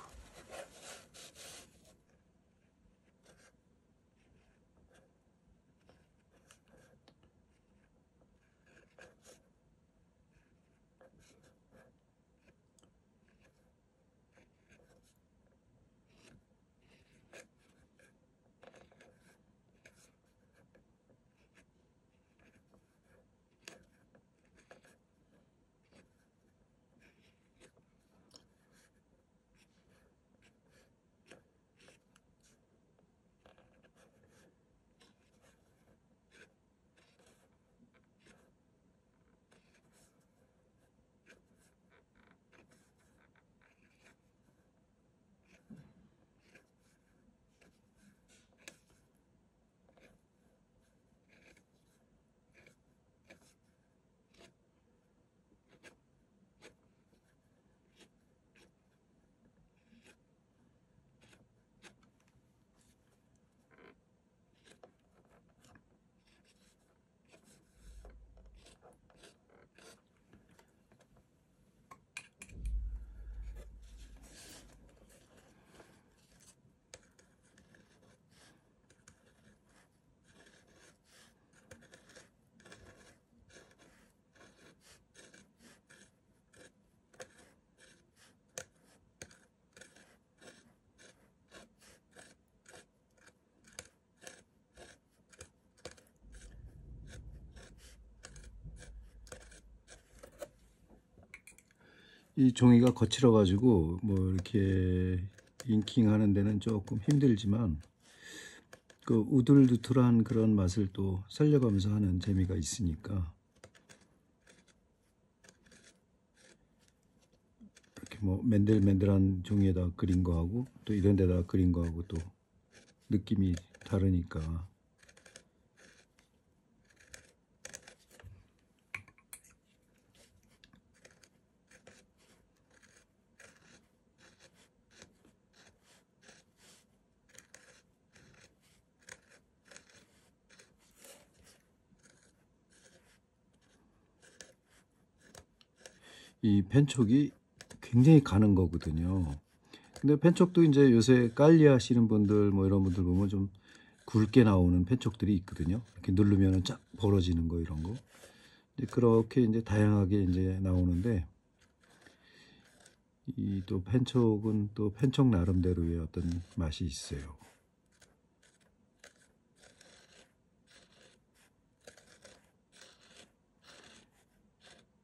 이 종이가 거칠어 가지고 뭐 이렇게 잉킹 하는 데는 조금 힘들지만 그 우둘두툴한 그런 맛을 또 살려가면서 하는 재미가 있으니까 이렇게 뭐 맨들맨들한 종이에다 그린 거하고 또 이런 데다 그린 거하고 또 느낌이 다르니까. 이 펜촉이 굉장히 가는 거거든요. 근데 펜촉도 이제 요새 깔리 하시는 분들 뭐 이런 분들 보면 좀 굵게 나오는 펜촉들이 있거든요. 이렇게 누르면은 쫙 벌어지는 거 이런 거. 이제 그렇게 이제 다양하게 이제 나오는데 이 또 펜촉은 또 펜촉 나름대로의 어떤 맛이 있어요.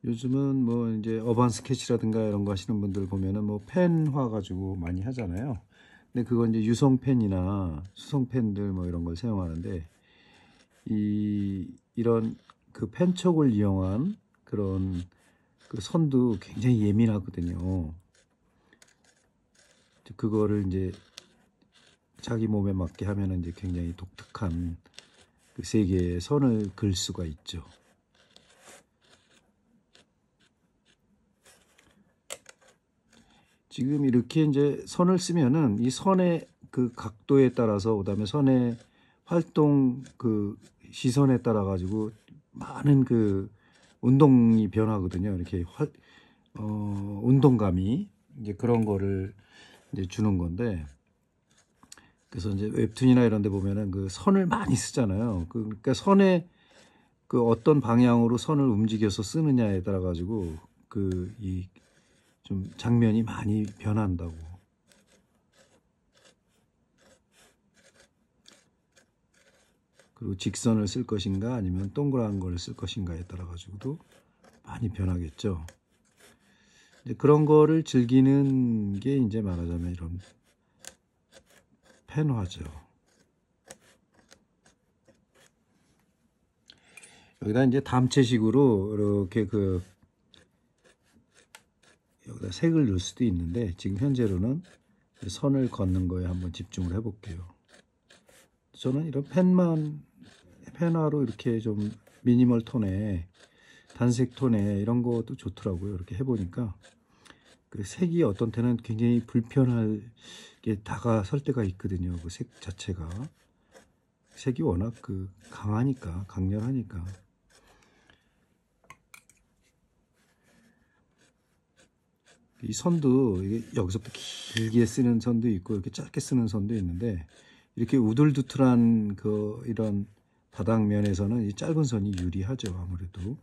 요즘은 뭐 이제 어반 스케치라든가 이런 거 하시는 분들 보면은 뭐 펜화 가지고 많이 하잖아요. 근데 그건 이제 유성 펜이나 수성 펜들 뭐 이런 걸 사용하는데 이런 그 펜촉을 이용한 그런 그 선도 굉장히 예민하거든요. 그거를 이제 자기 몸에 맞게 하면은 이제 굉장히 독특한 그 세 개의 선을 그을 수가 있죠. 지금 이렇게 이제 선을 쓰면은 이 선의 그 각도에 따라서 그다음에 선의 활동 그 시선에 따라 가지고 많은 그 운동이 변하거든요. 이렇게 운동감이 이제 그런 거를 이제 주는 건데 그래서 이제 웹툰이나 이런 데 보면은 그 선을 많이 쓰잖아요. 그러니까 선의 그 어떤 방향으로 선을 움직여서 쓰느냐에 따라 가지고 그 이 좀 장면이 많이 변한다고. 그리고 직선을 쓸 것인가 아니면 동그란 걸 쓸 것인가에 따라 가지고도 많이 변하겠죠. 이제 그런 거를 즐기는 게 이제 말하자면 이런 펜화죠. 여기다 이제 담채식으로 이렇게 여기다 색을 넣을 수도 있는데 지금 현재로는 선을 걷는 거에 한번 집중을 해볼게요. 저는 이런 펜화로 이렇게 좀 미니멀 톤에 단색 톤에 이런 것도 좋더라고요. 이렇게 해보니까 그 색이 어떤 때는 굉장히 불편하게 다가설 때가 있거든요. 그 색 자체가 색이 워낙 강하니까 강렬하니까. 이 선도 이게 여기서부터 길게 쓰는 선도 있고 이렇게 짧게 쓰는 선도 있는데 이렇게 우둘두툴한 이런 바닥면에서는 이 짧은 선이 유리하죠. 아무래도.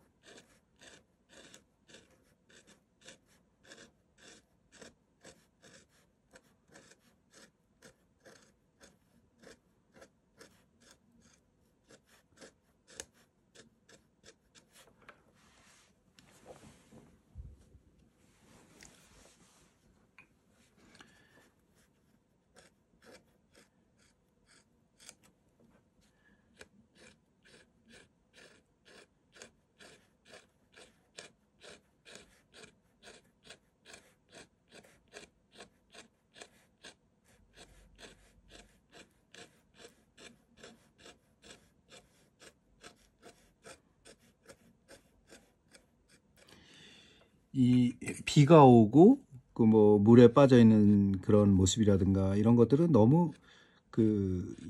이 비가 오고 그 뭐 물에 빠져 있는 그런 모습이라든가 이런 것들은 너무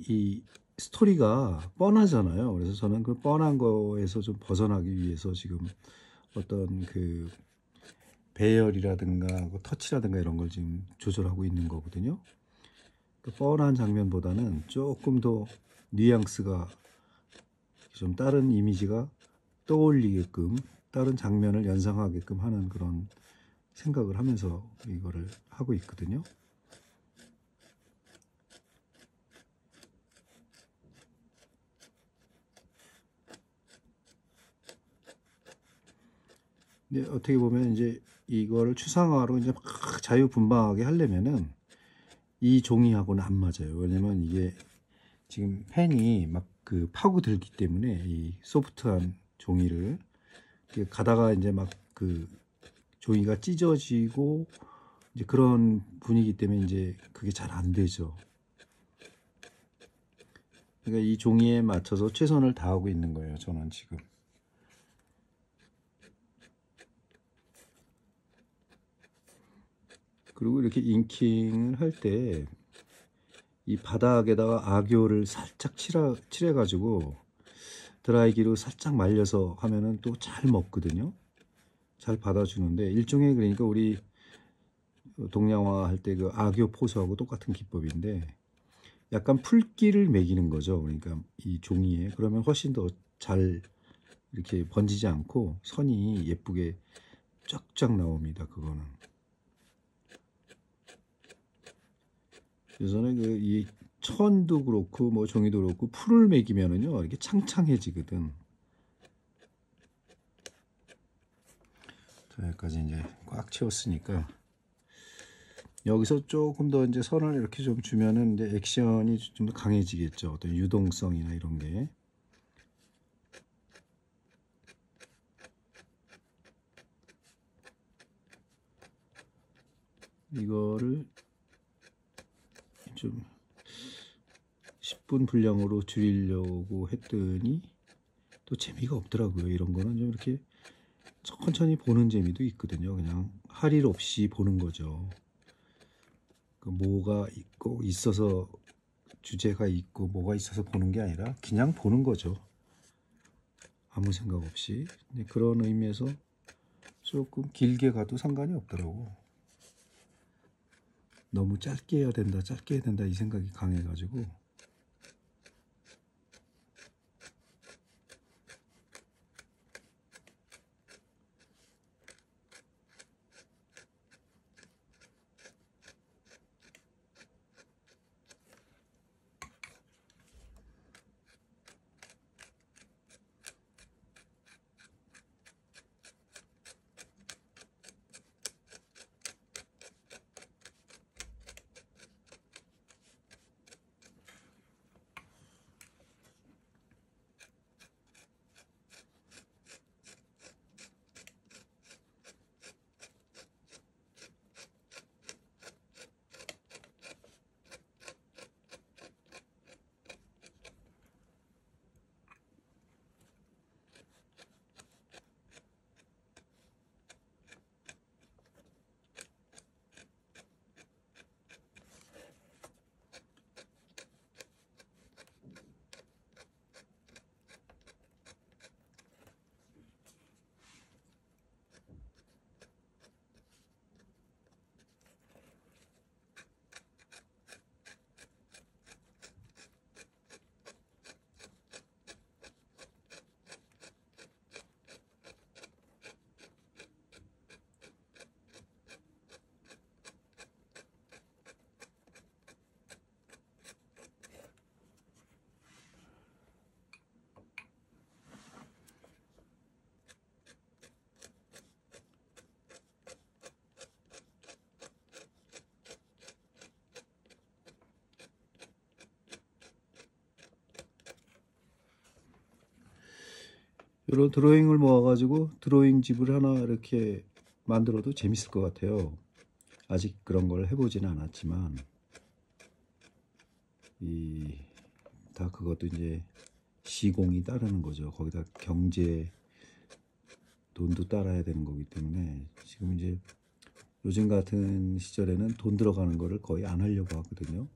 이 스토리가 뻔하잖아요. 그래서 저는 그 뻔한 거에서 좀 벗어나기 위해서 지금 어떤 배열이라든가 터치라든가 이런 걸 지금 조절하고 있는 거거든요. 그 뻔한 장면보다는 조금 더 뉘앙스가 좀 다른 이미지가 떠올리게끔 다른 장면을 연상하게끔 하는 그런 생각을 하면서 이거를 하고 있거든요. 근데 어떻게 보면 이제 이거를 추상화로 이제 막 자유분방하게 하려면은 이 종이하고는 안 맞아요. 왜냐면 이게 지금 펜이 막 파고들기 때문에 이 소프트한 종이를 가다가 이제 막 종이가 찢어지고 이제 그런 분위기 때문에 이제 그게 잘 안 되죠. 그러니까 이 종이에 맞춰서 최선을 다하고 있는 거예요. 저는 지금. 그리고 이렇게 잉킹을 할 때 이 바닥에다가 악교를 살짝 칠해 가지고 드라이기로 살짝 말려서 하면은 또 잘 먹거든요. 잘 받아주는데 일종의 그러니까 우리 동양화 할 때 악교 포수하고 똑같은 기법인데 약간 풀기를 매기는 거죠. 그러니까 이 종이에 그러면 훨씬 더 잘 이렇게 번지지 않고 선이 예쁘게 쫙쫙 나옵니다. 그거는. 그래서 저는 이 천도 그렇고 뭐 종이도 그렇고 풀을 매기면은요 이렇게 창창해지거든. 자, 여기까지 이제 꽉 채웠으니까 여기서 조금 더 이제 선을 이렇게 좀 주면은 이제 액션이 좀 더 강해지겠죠. 어떤 유동성이나 이런 게. 이거를 좀 10분 분량으로 줄이려고 했더니 또 재미가 없더라고요. 이런 거는 좀 이렇게 천천히 보는 재미도 있거든요. 그냥 할 일 없이 보는 거죠. 뭐가 있고 있어서 주제가 있고 뭐가 있어서 보는 게 아니라 그냥 보는 거죠. 아무 생각 없이. 그런 의미에서 조금 길게 가도 상관이 없더라고. 너무 짧게 해야 된다, 짧게 해야 된다 이 생각이 강해가지고. 이런 드로잉을 모아가지고 드로잉 집을 하나 이렇게 만들어도 재밌을 것 같아요. 아직 그런 걸 해보지는 않았지만 다 그것도 이제 시공이 따르는 거죠. 거기다 경제 돈도 따라야 되는 거기 때문에 지금 이제 요즘 같은 시절에는 돈 들어가는 거를 거의 안 하려고 하거든요.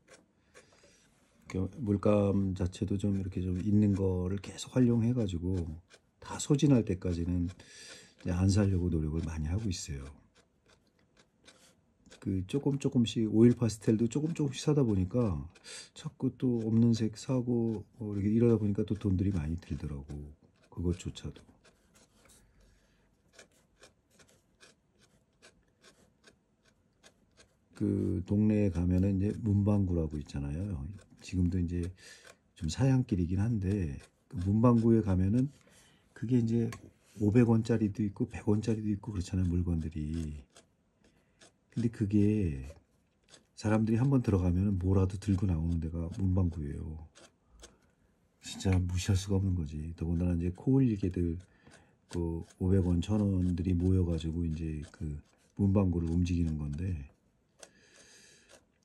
물감 자체도 좀 이렇게 좀 있는 거를 계속 활용해 가지고 다 소진할 때까지는 이제 안 사려고 노력을 많이 하고 있어요. 그 조금씩 오일 파스텔도 조금씩 사다 보니까 자꾸 또 없는 색 사고 이렇게 이러다 보니까 또 돈들이 많이 들더라고. 그것조차도. 그 동네에 가면은 이제 문방구라고 있잖아요. 지금도 이제 좀 사양길이긴 한데 그 문방구에 가면은 그게 이제 500원짜리도 있고 100원짜리도 있고 그렇잖아요, 물건들이. 근데 그게 사람들이 한번 들어가면 뭐라도 들고 나오는 데가 문방구예요. 진짜 무시할 수가 없는 거지. 더군다나 이제 코흘리개들 그 500원, 1000원들이 모여가지고 이제 그 문방구를 움직이는 건데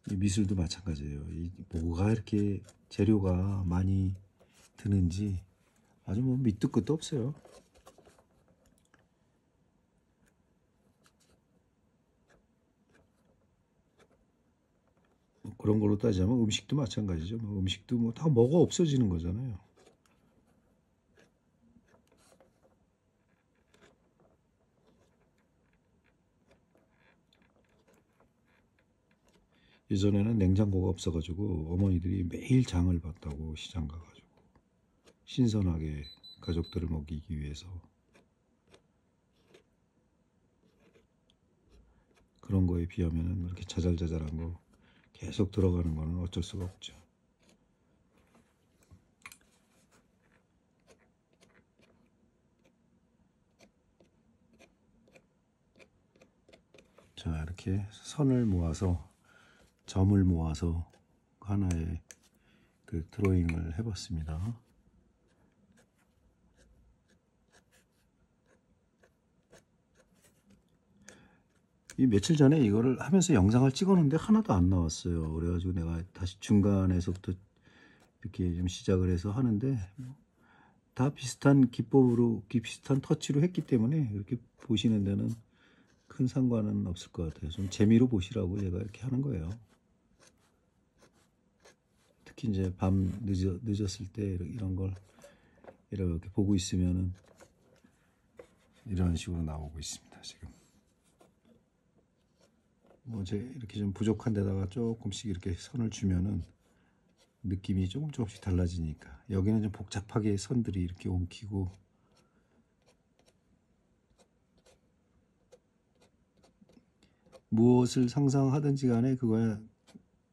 이 미술도 마찬가지예요. 이 뭐가 이렇게 재료가 많이 드는지 아주 뭐 밑도 끝도 없어요. 그런 걸로 따지자면 음식도 마찬가지죠. 뭐 음식도 뭐 다 뭐가 없어지는 거잖아요. 예전에는 냉장고가 없어가지고 어머니들이 매일 장을 봤다고 시장 가가지고 신선하게 가족들을 먹이기 위해서 그런 거에 비하면은 이렇게 자잘자잘한 거 계속 들어가는 거는 어쩔 수가 없죠. 자, 이렇게 선을 모아서 점을 모아서 하나의 그 드로잉을 해봤습니다. 이 며칠 전에 이거를 하면서 영상을 찍었는데 하나도 안 나왔어요. 그래가지고 내가 다시 중간에서부터 이렇게 좀 시작을 해서 하는데 다 비슷한 기법으로 비슷한 터치로 했기 때문에 이렇게 보시는 데는 큰 상관은 없을 것 같아요. 좀 재미로 보시라고 제가 이렇게 하는 거예요. 특히 이제 밤 늦었을 때 이런 걸 이렇게 보고 있으면은 이런 식으로 나오고 있습니다. 지금 뭐 제 이렇게 좀 부족한 데다가 조금씩 이렇게 선을 주면은 느낌이 조금씩 달라지니까 여기는 좀 복잡하게 선들이 이렇게 엉키고 무엇을 상상하든지 간에 그거야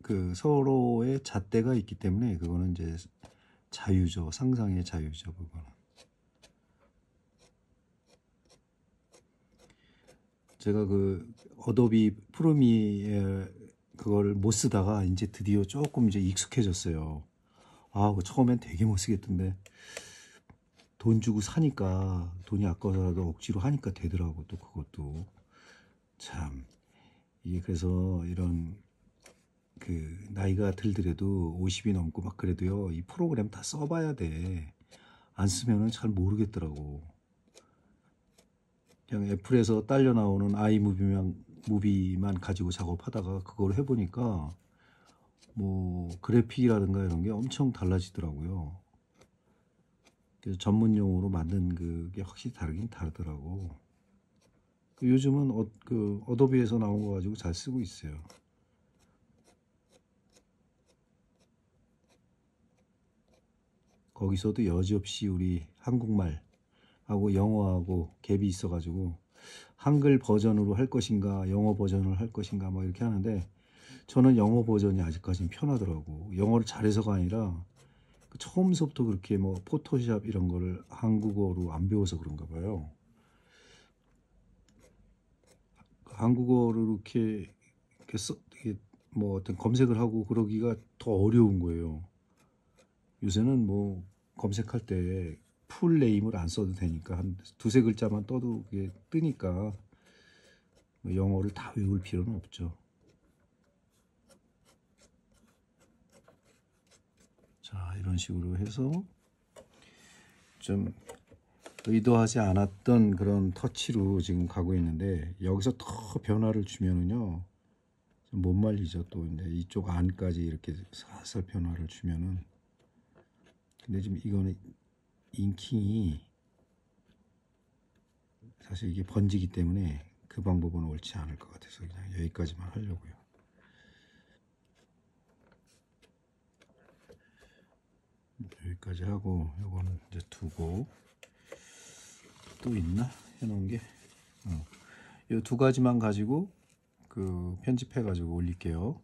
그 서로의 잣대가 있기 때문에 그거는 이제 자유죠. 상상의 자유죠. 그거는. 제가 그 어도비 프로미에 그걸 못 쓰다가 이제 드디어 조금 이제 익숙해졌어요. 아, 처음엔 되게 못 쓰겠던데 돈 주고 사니까 돈이 아까워서라도 억지로 하니까 되더라고. 또 그것도 참 이게 그래서 이런 그 나이가 들더라도 50이 넘고 막 그래도요 이 프로그램 다 써봐야 돼. 안 쓰면은 잘 모르겠더라고. 그냥 애플에서 딸려 나오는 무비만 가지고 작업하다가 그걸 해보니까 뭐 그래픽이라든가 이런 게 엄청 달라지더라고요. 그래서 전문 용어로 만든 그게 확실히 다르긴 다르더라고. 요즘은 그 어도비에서 나온 거 가지고 잘 쓰고 있어요. 거기서도 여지없이 우리 한국말하고 영어하고 갭이 있어가지고 한글 버전으로 할 것인가 영어 버전을 할 것인가 뭐 이렇게 하는데 저는 영어 버전이 아직까지는 편하더라고. 영어를 잘해서가 아니라 처음서부터 그렇게 뭐 포토샵 이런 거를 한국어로 안 배워서 그런가 봐요. 한국어를 이렇게 뭐 어떤 검색을 하고 그러기가 더 어려운 거예요. 요새는 뭐 검색할 때 풀 네임을 안 써도 되니까 한 두세 글자만 떠도 그게 뜨니까 뭐 영어를 다 외울 필요는 없죠. 자, 이런 식으로 해서 좀 의도하지 않았던 그런 터치로 지금 가고 있는데, 여기서 더 변화를 주면은요 좀 못 말리죠. 또 이제 이쪽 안까지 이렇게 살살 변화를 주면은. 근데 지금 이거는 인킹이 사실 이게 번지기 때문에 그 방법은 옳지 않을 것 같아서 그냥 여기까지만 하려고요. 여기까지 하고 요거는 이제 두고, 또 있나 해놓은 게, 이 두 가지만 가지고 그 편집해 가지고 올릴게요.